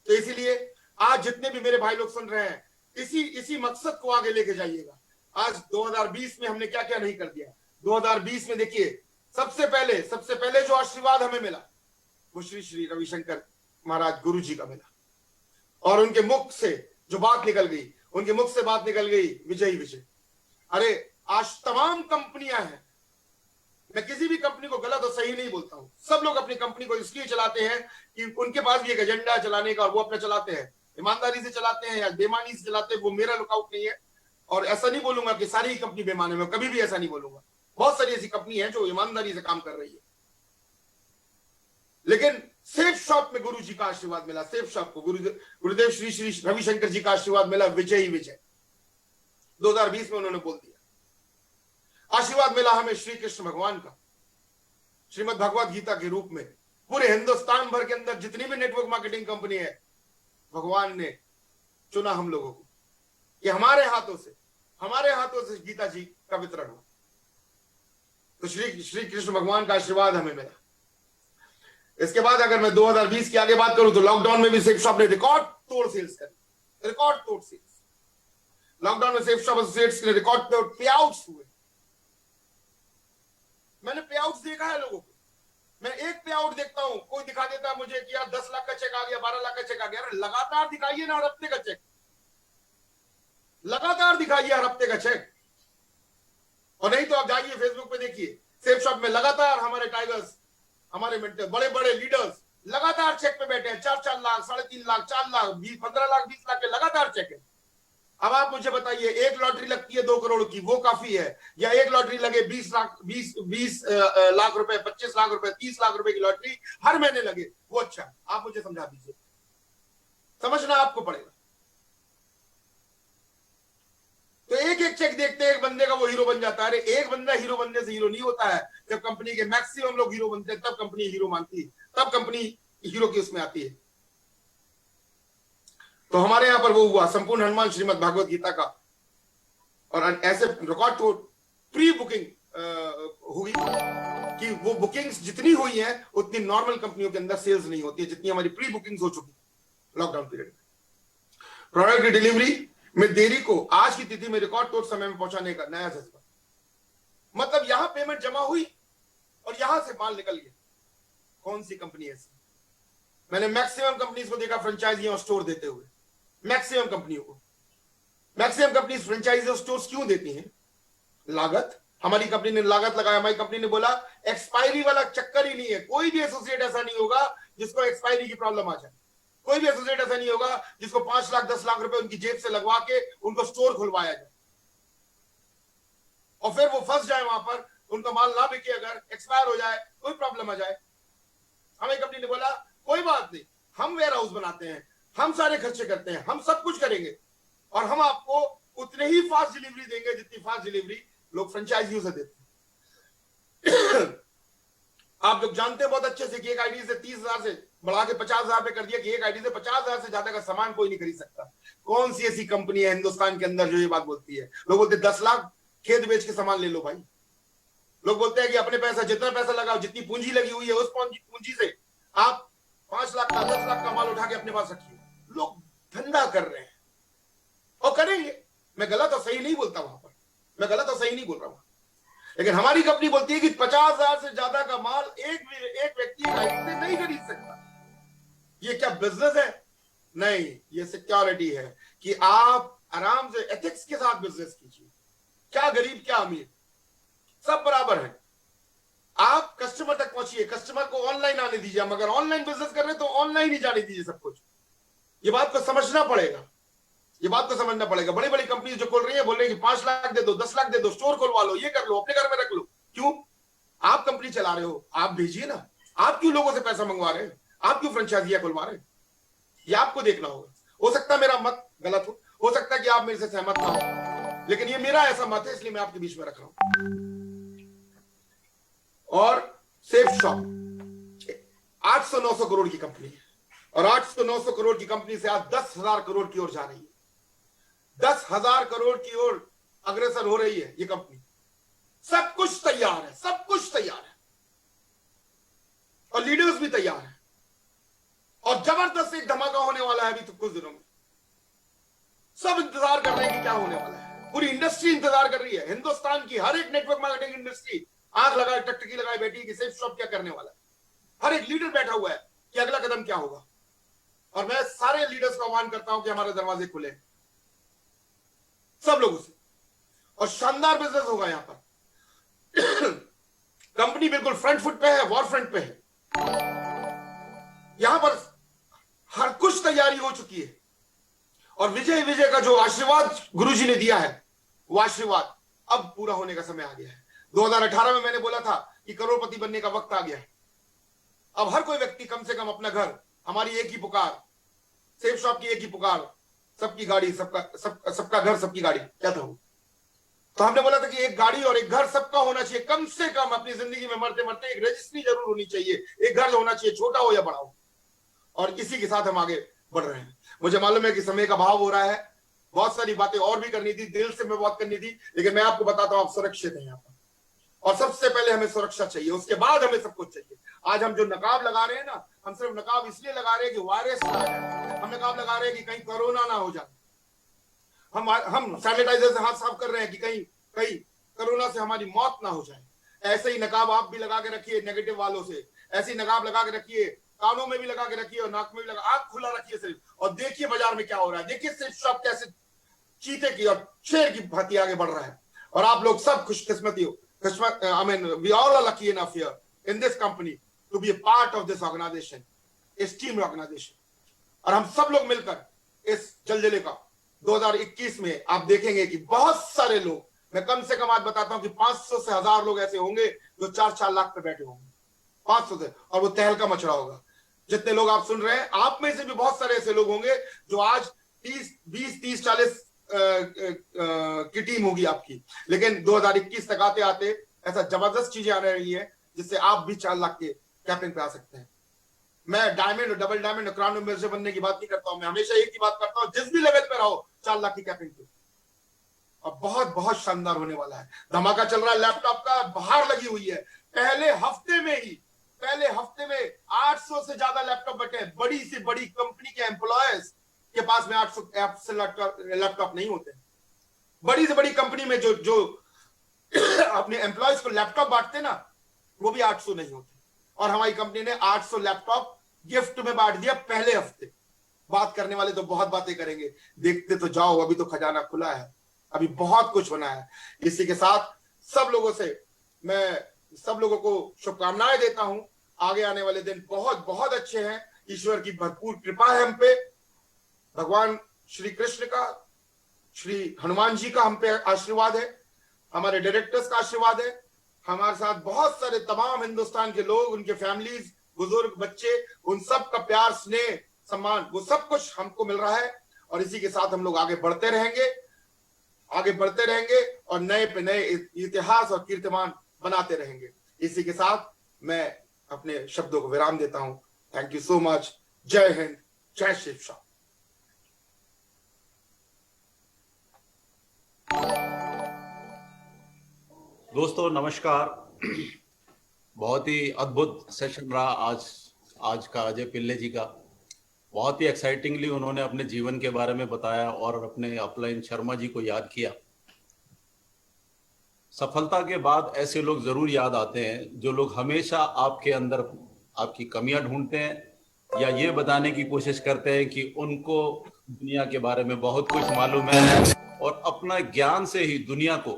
तो इसीलिए आज जितने भी मेरे भाई लोग सुन रहे हैं, इसी मकसद को आगे लेके जाइएगा। आज 2020 में हमने क्या क्या नहीं कर दिया। 2020 में देखिए, सबसे पहले जो आशीर्वाद हमें मिला वो श्री श्री रविशंकर महाराज गुरु जी का मिला। और उनके मुख से जो बात निकल गई, उनके मुख से बात निकल गई विजय विजय। अरे आज तमाम कंपनियां हैं, मैं किसी भी कंपनी को गलत और सही नहीं बोलता हूं। सब लोग अपनी कंपनी को इसलिए चलाते हैं कि उनके पास भी एक एजेंडा है चलाने का, और वो अपना चलाते हैं। ईमानदारी से चलाते हैं या बेईमानी से चलाते हैं, वो मेरा लुकआउट नहीं है। और ऐसा नहीं बोलूंगा कि सारी ही कंपनी बेईमान है, मैं कभी भी ऐसा नहीं बोलूंगा। बहुत सारी ऐसी कंपनी है जो ईमानदारी से काम कर रही है। लेकिन सेफ शॉप में गुरु जी का आशीर्वाद मिला। सेफ शॉप को गुरुदेव श्री श्री रविशंकर जी का आशीर्वाद मिला, विजय ही विजय। 2020 में उन्होंने बोल दिया। आशीर्वाद मिला हमें श्री कृष्ण भगवान का, श्रीमद् भगवत गीता के रूप में। पूरे हिंदुस्तान भर के अंदर जितनी भी नेटवर्क मार्केटिंग कंपनी है, भगवान ने चुना हम लोगों को कि हमारे हाथों से गीता जी का वितरण हो। तो श्री कृष्ण भगवान का आशीर्वाद हमें मिला। इसके बाद अगर मैं 2020 की आगे बात करूं तो लॉकडाउन में भी सेफ शॉप ने रिकॉर्ड तोड़ सेल्स करी, रिकॉर्ड तोड़ सेल्स। लॉकडाउन में सेफ शॉप एसोसिएट्स के रिकॉर्ड तोड़ पे आउट्स हुए। मैंने पे आउट्स देखा है लोगों को। मैं एक पे आउट देखता हूं, कोई दिखा देता है मुझे कि यार 10 लाख का चेक आ गया, 12 लाख का चेक आ गया। अरे लगातार दिखाइए ना हर हफ्ते का चेक, लगातार दिखाइए हर हफ्ते का चेक। और नहीं तो आप जाइए फेसबुक पे देखिए, सेफ शॉप में लगातार हमारे टाइगर्स, हमारे बड़े बड़े लीडर्स लगातार चेक पे बैठे हैं। 4-4 लाख, 3.5 लाख, 4 लाख, 15 लाख, 20 लाख के लगातार चेक है। अब आप मुझे बताइए, एक लॉटरी लगती है 2 करोड़ की, वो काफी है, या एक लॉटरी लगे 20 लाख, 20 लाख रुपए, 25 लाख रुपए, 30 लाख रुपए की लॉटरी हर महीने लगे, वो अच्छा है? आप मुझे समझा दीजिए, समझना आपको पड़ेगा। तो एक एक चेक देखते हैं एक बंदे का वो हीरो बन जाता है। अरे एक बंदा हीरो बनने से हीरो नहीं होता है। जब कंपनी के मैक्सिमम लोग हीरो बनते हैं तब कंपनी हीरो मानती है, तब कंपनी हीरो की उसमें आती है। तो हमारे यहां पर वो हुआ संपूर्ण हनुमान श्रीमद् भागवत गीता का, और ऐसे रिकॉर्ड तो प्री बुकिंग हुई कि वो बुकिंग्स जितनी हुई हैं उतनी नॉर्मल कंपनियों के अंदर सेल्स नहीं होती है जितनी हमारी प्री बुकिंग्स हो चुकी लॉकडाउन पीरियड में। प्रोडक्ट की डिलीवरी में देरी को आज की तिथि में रिकॉर्ड तोड़ समय में पहुंचाने का नया जज्बा। मतलब यहां पेमेंट जमा हुई और यहां से माल निकल गया। कौन सी कंपनी ऐसी? मैंने मैक्सिमम कंपनीज को देखा फ्रेंचाइजी और स्टोर देते हुए। मैक्सिमम कंपनियों को, मैक्सिमम कंपनीज फ्रेंचाइजी और स्टोर्स क्यों देती हैं? लागत। हमारी कंपनी ने लागत लगाया। हमारी कंपनी ने बोला एक्सपायरी वाला चक्कर ही नहीं है। कोई भी एसोसिएट ऐसा नहीं होगा जिसको एक्सपायरी की प्रॉब्लम आ जाए। कोई भी एसोसिएट ऐसा नहीं होगा जिसको 5 लाख 10 लाख रुपए उनकी जेब से लगवा के उनको स्टोर खुलवाया जाए और फिर वो फंस जाए वहां पर, उनका माल ना बिके, अगर एक्सपायर हो जाए, कोई प्रॉब्लम आ जाए। हमें कंपनी ने बोला कोई बात नहीं, हम वेयर हाउस बनाते हैं, हम सारे खर्चे करते हैं, हम सब कुछ करेंगे और हम आपको उतने ही फास्ट डिलीवरी देंगे जितनी फास्ट डिलीवरी लोग फ्रेंचाइजियों से देते हैं। आप लोग जानते हैं बहुत अच्छे से कि एक आईडी से 30,000 से बढ़ा के 50,000 पे कर दिया कि एक आईडी से 50,000 से ज्यादा का सामान कोई नहीं खरीद सकता। कौन सी ऐसी कंपनी है हिंदुस्तान के अंदर जो ये बात बोलती है? लोग बोलते 10 लाख खेत बेच के सामान ले लो भाई। लोग बोलते हैं कि अपने पैसा, जितना पैसा लगाओ, जितनी पूंजी लगी हुई है उस पूंजी से आप 5 लाख का 10 लाख का माल उठा के अपने पास रखिए। लोग धंधा कर रहे हैं और करेंगे। मैं गलत और सही नहीं बोलता वहां पर, मैं गलत और सही नहीं बोल रहा हूं। लेकिन हमारी कंपनी बोलती है कि 50,000 से ज्यादा का माल एक व्यक्ति से नहीं खरीद सकता। ये क्या बिजनेस है? नहीं, ये सिक्योरिटी है कि आप आराम से एथिक्स के साथ बिजनेस कीजिए। क्या गरीब क्या अमीर, सब बराबर है। आप कस्टमर तक पहुंचिए, कस्टमर को ऑनलाइन आने दीजिए। मगर ऑनलाइन बिजनेस कर रहे हैं तो ऑनलाइन ही जाने दीजिए सब कुछ। ये बात को समझना पड़ेगा, ये बात को समझना पड़ेगा। बड़ी बड़ी कंपनी जो खोल रही है बोल रही है कि 5 लाख दे दो, 10 लाख दे दो, स्टोर खुलवा लो, ये कर लो, अपने घर में रख लो। क्यों? आप कंपनी चला रहे हो, आप भेजिए ना। आप क्यों लोगों से पैसा मंगवा रहे हैं? आप क्यों फ्रेंचाइजियां खुलवा रहे हैं? ये आपको देखना होगा। हो सकता है मेरा मत गलत हो सकता है कि आप मेरे से सहमत ना हो, लेकिन ये मेरा ऐसा मत है, इसलिए मैं आपके बीच में रख रहा हूं। और सेफ शॉप 800-900 करोड़ की कंपनी है। और 800-900 करोड़ की कंपनी से आज 10,000 करोड़ की ओर जा रही है। 10,000 करोड़ की ओर अग्रसर हो रही है ये कंपनी। सब कुछ तैयार है, सब कुछ तैयार है, और लीडर्स भी तैयार है, और जबरदस्त एक धमाका होने वाला है अभी तो कुछ दिनों में। सब इंतजार कर रहे हैं कि क्या होने वाला है। पूरी इंडस्ट्री इंतजार कर रही है। हिंदुस्तान की हर एक नेटवर्क मार्केटिंग इंडस्ट्री आंख लगाए, टकटकी लगाए बैठी है कि सेफ शॉप क्या करने वाला है। हर एक लीडर बैठा हुआ है कि अगला कदम क्या होगा। और मैं सारे लीडर्स का आह्वान करता हूं कि हमारे दरवाजे खुले, सब लोगों से, और शानदार बिजनेस होगा यहां पर। कंपनी बिल्कुल फ्रंट फुट पे है, वॉर फ्रंट पे है। यहां पर हर कुछ तैयारी हो चुकी है, और विजय विजय का जो आशीर्वाद गुरुजी ने दिया है, वो आशीर्वाद अब पूरा होने का समय आ गया है। 2018 में मैंने बोला था कि करोड़पति बनने का वक्त आ गया है। अब हर कोई व्यक्ति कम से कम अपना घर, हमारी एक ही पुकार, सेफ शॉप की एक ही पुकार, सबकी गाड़ी, सबका घर सबकी गाड़ी, क्या था वो? तो हमने बोला था कि एक गाड़ी और एक घर सबका होना चाहिए। कम से कम अपनी जिंदगी में मरते मरते एक रजिस्ट्री जरूर होनी चाहिए, एक घर होना चाहिए, छोटा हो या बड़ा हो। और इसी के साथ हम आगे बढ़ रहे हैं। मुझे मालूम है कि समय का अभाव हो रहा है, बहुत सारी बातें और भी करनी थी, दिल से मैं बात करनी थी, लेकिन मैं आपको बताता हूं आप सुरक्षित हैं यहाँ पर। और सबसे पहले हमें सुरक्षा चाहिए, उसके बाद हमें सब कुछ चाहिए। आज हम जो नकाब लगा रहे हैं ना, हम सिर्फ नकाब इसलिए लगा रहे हैं कि वायरस ना आ जाए। हम नकाब लगा रहे हैं कि कहीं कोरोना ना हो जाए। हम सैनिटाइजर से हाथ साफ कर रहे हैं कि कहीं कोरोना से हमारी मौत ना हो जाए। ऐसे ही नकाब आप भी लगा के रखिए नेगेटिव वालों से, ऐसे ही नकाब लगा के रखिए, कानों में भी लगा के रखिए और नाक में भी लगा, आंख खुला रखिए सिर्फ, और देखिए बाजार में क्या हो रहा है। देखिए सेफ शॉप कैसे चीते की और शेर की भांति आगे बढ़ रहा है। और आप लोग सब खुशकिस्मती हो, I mean, we all are lucky enough here in this company to be a part of this organization, इस टीम ऑर्गेनाइजेशन। और हम सब लोग मिलकर इस जलजले का 2021 में आप देखेंगे कि बहुत सारे लोग, मैं कम से कम आज बताता हूं कि 500 से 1000 लोग ऐसे होंगे जो 4-4 लाख पे बैठे होंगे, 500 से, और वो तहलका मच रहा होगा। जितने लोग आप सुन रहे हैं, आप में से भी बहुत सारे ऐसे लोग होंगे जो आज 20-30-40 की टीम होगी आपकी, लेकिन 2021 तक आते आते ऐसा जबरदस्त चीजें आने रही है जिससे आप भी 4 लाख के कैपिंग पे आ सकते हैं। मैं डायमंड और डबल डायमंड और क्राउन मेंबर से बनने की बात नहीं करता हूं, मैं हमेशा एक ही बात करता हूं, जिस भी लेवल पे रहो 4 लाख की कैपिंग पे। और बहुत बहुत शानदार होने वाला है। धमाका चल रहा है लैपटॉप का, बाहर लगी हुई है। पहले हफ्ते में 800 से ज्यादा लैपटॉप बटे। बड़ी से बड़ी कंपनी के एम्प्लॉयज के पास में 800 से लैपटॉप नहीं होते। बड़ी से बड़ी कंपनी में जो अपने एम्प्लॉयज को लैपटॉप बांटते ना, वो भी 800 नहीं होते। और हमारी कंपनी ने 800 लैपटॉप गिफ्ट में बांट दिया पहले हफ्ते। बात करने वाले तो बहुत बातें करेंगे, देखते तो जाओ, अभी तो खजाना खुला है, अभी बहुत कुछ बना है। इसी के साथ सब लोगों को शुभकामनाएं देता हूं। आगे आने वाले दिन बहुत बहुत अच्छे हैं। ईश्वर की भरपूर कृपा है हम पे, भगवान श्री कृष्ण का, श्री हनुमान जी का हम पे आशीर्वाद है, हमारे डायरेक्टर्स का आशीर्वाद है, हमारे साथ बहुत सारे तमाम हिंदुस्तान के लोग, उनके फैमिलीज, बुजुर्ग, बच्चे, उन सब का प्यार, स्नेह, सम्मान, वो सब कुछ हमको मिल रहा है। और इसी के साथ हम लोग आगे बढ़ते रहेंगे और नए पे नए इतिहास और कीर्तिमान बनाते रहेंगे। इसी के साथ मैं अपने शब्दों को विराम देता हूं। Thank you so much. जय हिंद, जय शिव शाह।
दोस्तों नमस्कार। बहुत ही अद्भुत सेशन रहा आज का अजय पिल्ले जी का। बहुत ही एक्साइटिंगली उन्होंने अपने जीवन के बारे में बताया और अपने अपलाइन शर्मा जी को याद किया। सफलता के बाद ऐसे लोग जरूर याद आते हैं जो लोग हमेशा आपके अंदर आपकी कमियां ढूंढते हैं या ये बताने की कोशिश करते हैं कि उनको दुनिया के बारे में बहुत कुछ मालूम है और अपना ज्ञान से ही दुनिया को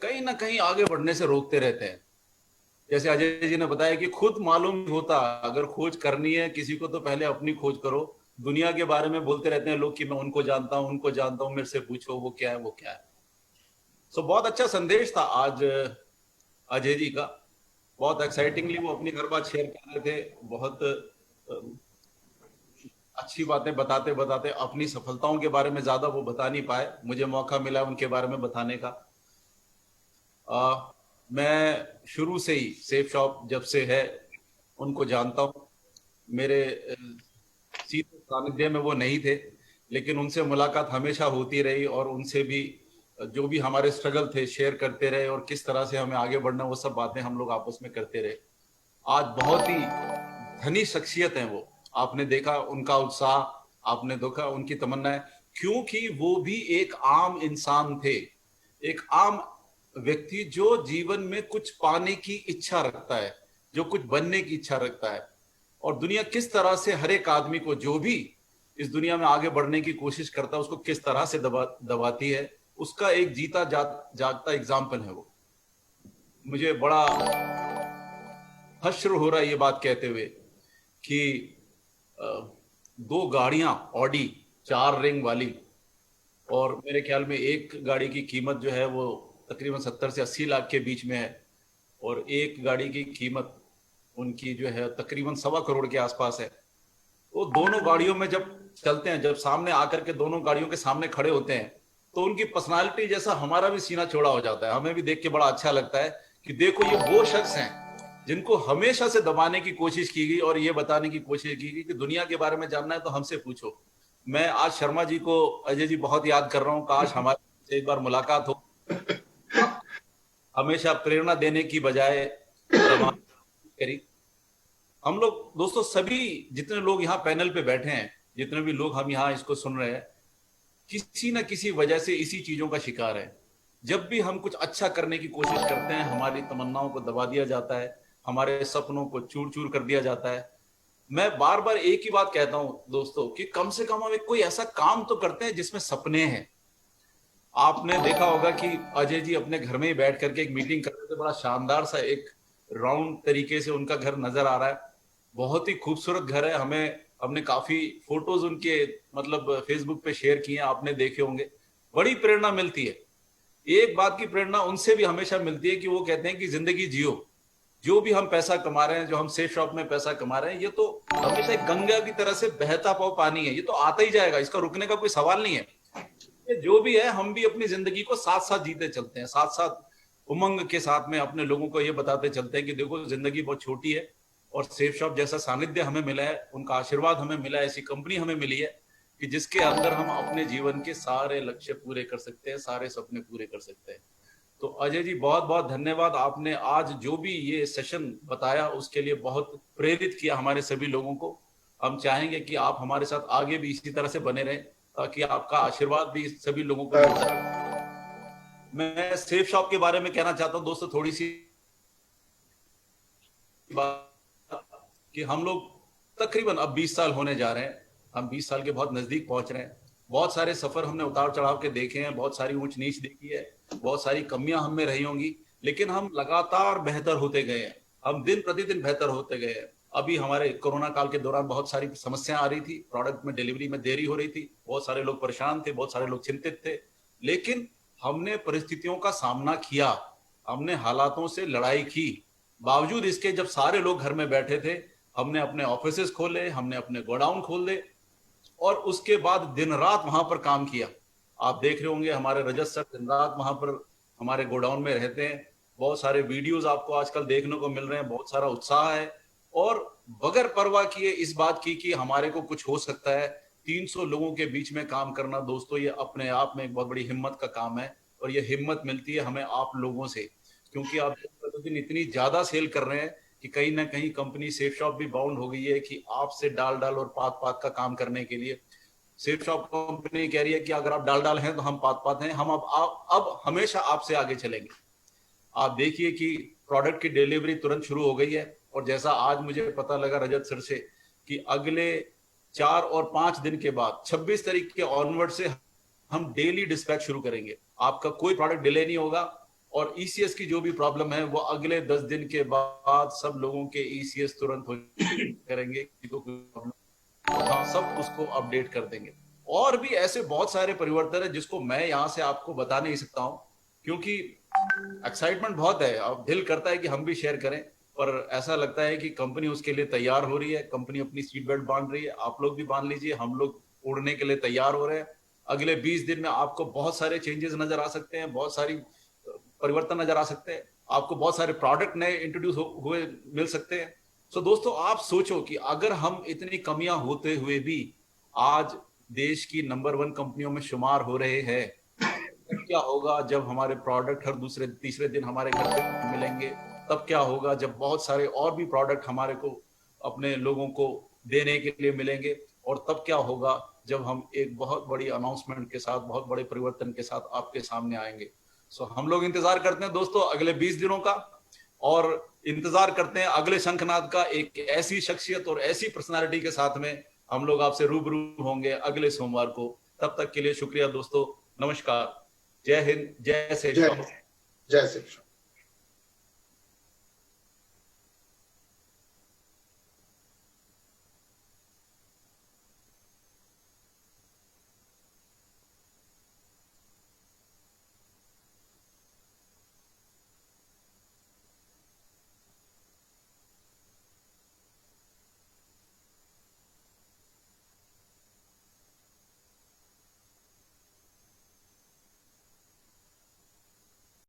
कहीं ना कहीं आगे बढ़ने से रोकते रहते हैं। जैसे अजय जी ने बताया कि खुद मालूम होता, अगर खोज करनी है किसी को तो पहले अपनी खोज करो। दुनिया के बारे में बोलते रहते हैं लोग कि मैं उनको जानता हूं, मेरे से पूछो वो क्या है। सो बहुत अच्छा संदेश था आज अजय जी का। बहुत एक्साइटिंगली वो अपनी हर बात शेयर कर रहे थे। बहुत अच्छी बातें बताते बताते अपनी सफलताओं के बारे में ज्यादा वो बता नहीं पाए, मुझे मौका मिला उनके बारे में बताने का। मैं शुरू से ही सेफ शॉप जब से है उनको जानता हूं मेरे सीधे सानिध्य में वो नहीं थे, लेकिन उनसे मुलाकात हमेशा होती रही और उनसे भी जो भी हमारे स्ट्रगल थे शेयर करते रहे और किस तरह से हमें आगे बढ़ना, वो सब बातें हम लोग आपस में करते रहे। आज बहुत ही धनी शख्सियत हैं वो, आपने देखा उनका उत्साह, आपने देखा उनकी तमन्नाएं, क्योंकि वो भी एक आम इंसान थे, एक आम व्यक्ति जो जीवन में कुछ पाने की इच्छा रखता है, जो कुछ बनने की इच्छा रखता है। और दुनिया किस तरह से हर एक आदमी को, जो भी इस दुनिया में आगे बढ़ने की कोशिश करता है, उसको किस तरह से दबाती है, उसका एक जीता जागता एग्जाम्पल है वो। मुझे बड़ा हश्र हो रहा है ये बात कहते हुए कि 2 गाड़ियां ऑडी 4 रिंग वाली, और मेरे ख्याल में एक गाड़ी की कीमत जो है वो तकरीबन 70 से 80 लाख के बीच में है, और एक गाड़ी की कीमत उनकी जो है तकरीबन 1.25 करोड़ के आसपास है। वो दोनों गाड़ियों में जब चलते हैं, जब सामने आकर के दोनों गाड़ियों के सामने खड़े होते हैं, तो उनकी पर्सनालिटी जैसा हमारा भी सीना चौड़ा हो जाता है। हमें भी देख के बड़ा अच्छा लगता है कि देखो ये वो शख्स हैं जिनको हमेशा से दबाने की कोशिश की गई और ये बताने की कोशिश की गई कि दुनिया के बारे में जानना है तो हमसे पूछो। मैं आज शर्मा जी को, अजय जी, बहुत याद कर रहा हूँ, काश हमारी एक बार मुलाकात हो। हमेशा प्रेरणा देने की बजाय करी। हम लोग दोस्तों सभी जितने लोग यहाँ पैनल पे बैठे हैं, जितने भी लोग हम यहाँ इसको सुन रहे हैं, किसी न किसी वजह से इसी चीजों का शिकार है। जब भी हम कुछ अच्छा करने की कोशिश करते हैं, हमारी तमन्नाओं को दबा दिया जाता है, हमारे सपनों को चूर चूर कर दिया जाता है। मैं बार बार एक ही बात कहता हूं दोस्तों कि कम से कम हम एक कोई ऐसा काम तो करते हैं जिसमें सपने हैं। आपने देखा होगा कि अजय जी अपने घर में ही बैठ करके एक मीटिंग कर रहे थे, बड़ा शानदार सा एक राउंड तरीके से उनका घर नजर आ रहा है, बहुत ही खूबसूरत घर है। हमने काफी फोटोज उनके मतलब फेसबुक पे शेयर किए हैं, आपने देखे होंगे। बड़ी प्रेरणा मिलती है। एक बात की प्रेरणा उनसे भी हमेशा मिलती है कि वो कहते हैं कि जिंदगी जियो, जो भी हम पैसा कमा रहे हैं, जो हम सेफ शॉप में पैसा कमा रहे हैं, ये तो हमेशा एक गंगा की तरह से बहता हुआ पानी है, ये तो आता ही जाएगा, इसका रुकने का कोई सवाल नहीं है। ये जो भी है, हम भी अपनी जिंदगी को साथ साथ जीते चलते हैं, साथ साथ उमंग के साथ में अपने लोगों को ये बताते चलते हैं कि देखो जिंदगी बहुत छोटी है, और सेफ शॉप जैसा सानिध्य हमें मिला है, उनका आशीर्वाद हमें मिला है, ऐसी कंपनी हमें मिली है कि जिसके अंदर हम अपने जीवन के सारे लक्ष्य पूरे कर सकते हैं, सारे सपने पूरे कर सकते हैं। तो अजय जी बहुत बहुत धन्यवाद, आपने आज जो भी ये सेशन बताया उसके लिए बहुत प्रेरित किया हमारे सभी लोगों को। हम चाहेंगे कि आप हमारे साथ आगे भी इसी तरह से बने रहें, ताकि आपका आशीर्वाद भी सभी लोगों को मिलता रहे। मैं सेफ शॉप के बारे में कहना चाहता हूं दोस्तों थोड़ी सी बात, कि हम लोग तकरीबन अब 20 साल होने जा रहे हैं, हम 20 साल के बहुत नजदीक पहुंच रहे हैं। बहुत सारे सफर हमने उतार चढ़ाव के देखे हैं, बहुत सारी ऊंच नीच देखी है, बहुत सारी कमियां हम में रही होंगी, लेकिन हम लगातार बेहतर होते गए हैं, हम दिन प्रतिदिन बेहतर होते गए हैं। अभी हमारे कोरोना काल के दौरान बहुत सारी समस्याएं आ रही थी, प्रोडक्ट में डिलीवरी में देरी हो रही थी, बहुत सारे लोग परेशान थे, बहुत सारे लोग चिंतित थे, लेकिन हमने परिस्थितियों का सामना किया, हमने हालातों से लड़ाई की। बावजूद इसके जब सारे लोग घर में बैठे थे, हमने अपने ऑफिसेस खोले, हमने अपने गोडाउन खोले, और उसके बाद दिन रात वहां पर काम किया। आप देख रहे होंगे हमारे रजत सर दिन रात वहां पर हमारे गोडाउन में रहते हैं। बहुत सारे वीडियोस आपको आजकल देखने को मिल रहे हैं, बहुत सारा उत्साह है, और बगैर परवाह किए इस बात की कि हमारे को कुछ हो सकता है। 300 लोगों के बीच में काम करना दोस्तों, ये अपने आप में एक बहुत बड़ी हिम्मत का काम है, और ये हिम्मत मिलती है हमें आप लोगों से, क्योंकि आप प्रतिदिन इतनी ज्यादा सेल कर रहे हैं कि कहीं ना कहीं कंपनी सेफ शॉप भी बाउंड हो गई है कि आपसे डाल डाल और पात पात का काम करने के लिए। सेफ शॉप कंपनी कह रही है कि अगर आप डाल डाल हैं तो हम पात पात हैं, हम अब हमेशा आपसे आगे चलेंगे। आप देखिए कि प्रोडक्ट की डिलीवरी तुरंत शुरू हो गई है, और जैसा आज मुझे पता लगा रजत सर से कि अगले 4 और 5 दिन के बाद 26 तारीख के ऑनवर्ड से हम डेली डिस्पैच शुरू करेंगे। आपका कोई प्रोडक्ट डिले नहीं होगा, और ईसीएस की जो भी प्रॉब्लम है वो अगले 10 दिन के बाद सब लोगों के ईसीएस तुरंत हो करेंगे, तो हम सब उसको अपडेट कर देंगे। और भी ऐसे बहुत सारे परिवर्तन है जिसको मैं यहाँ से आपको बता नहीं सकता हूँ, क्योंकि एक्साइटमेंट बहुत है। अब दिल करता है कि हम भी शेयर करें, पर ऐसा लगता है कि कंपनी उसके लिए तैयार हो रही है, कंपनी अपनी सीट बेल्ट बांध रही है, आप लोग भी बांध लीजिए, हम लोग उड़ने के लिए तैयार हो रहे हैं। अगले 20 दिन में आपको बहुत सारे चेंजेस नजर आ सकते हैं, बहुत सारी परिवर्तन नजर आ सकते हैं, आपको बहुत सारे प्रोडक्ट नए इंट्रोड्यूस हुए मिल सकते हैं, सो दोस्तों, आप सोचो कि अगर हम इतनी कमियां होते हुए भी आज देश की नंबर 1 कंपनियों में शुमार हो रहे हैं, तब क्या होगा जब हमारे प्रोडक्ट हर दूसरे तीसरे दिन हमारे घर पे मिलेंगे? तब क्या होगा जब बहुत सारे और भी प्रोडक्ट हमारे को अपने लोगों को देने के लिए मिलेंगे? और तब क्या होगा जब हम एक बहुत बड़ी अनाउंसमेंट के साथ, बहुत बड़े परिवर्तन के साथ आपके सामने आएंगे? सो हम लोग इंतजार करते हैं दोस्तों अगले 20 दिनों का, और इंतजार करते हैं अगले शंखनाद का। एक ऐसी शख्सियत और ऐसी पर्सनालिटी के साथ में हम लोग आपसे रूबरू होंगे अगले सोमवार को। तब तक के लिए शुक्रिया दोस्तों, नमस्कार, जय हिंद, जय
जय
श्री राम।
जय श्री कृष्ण।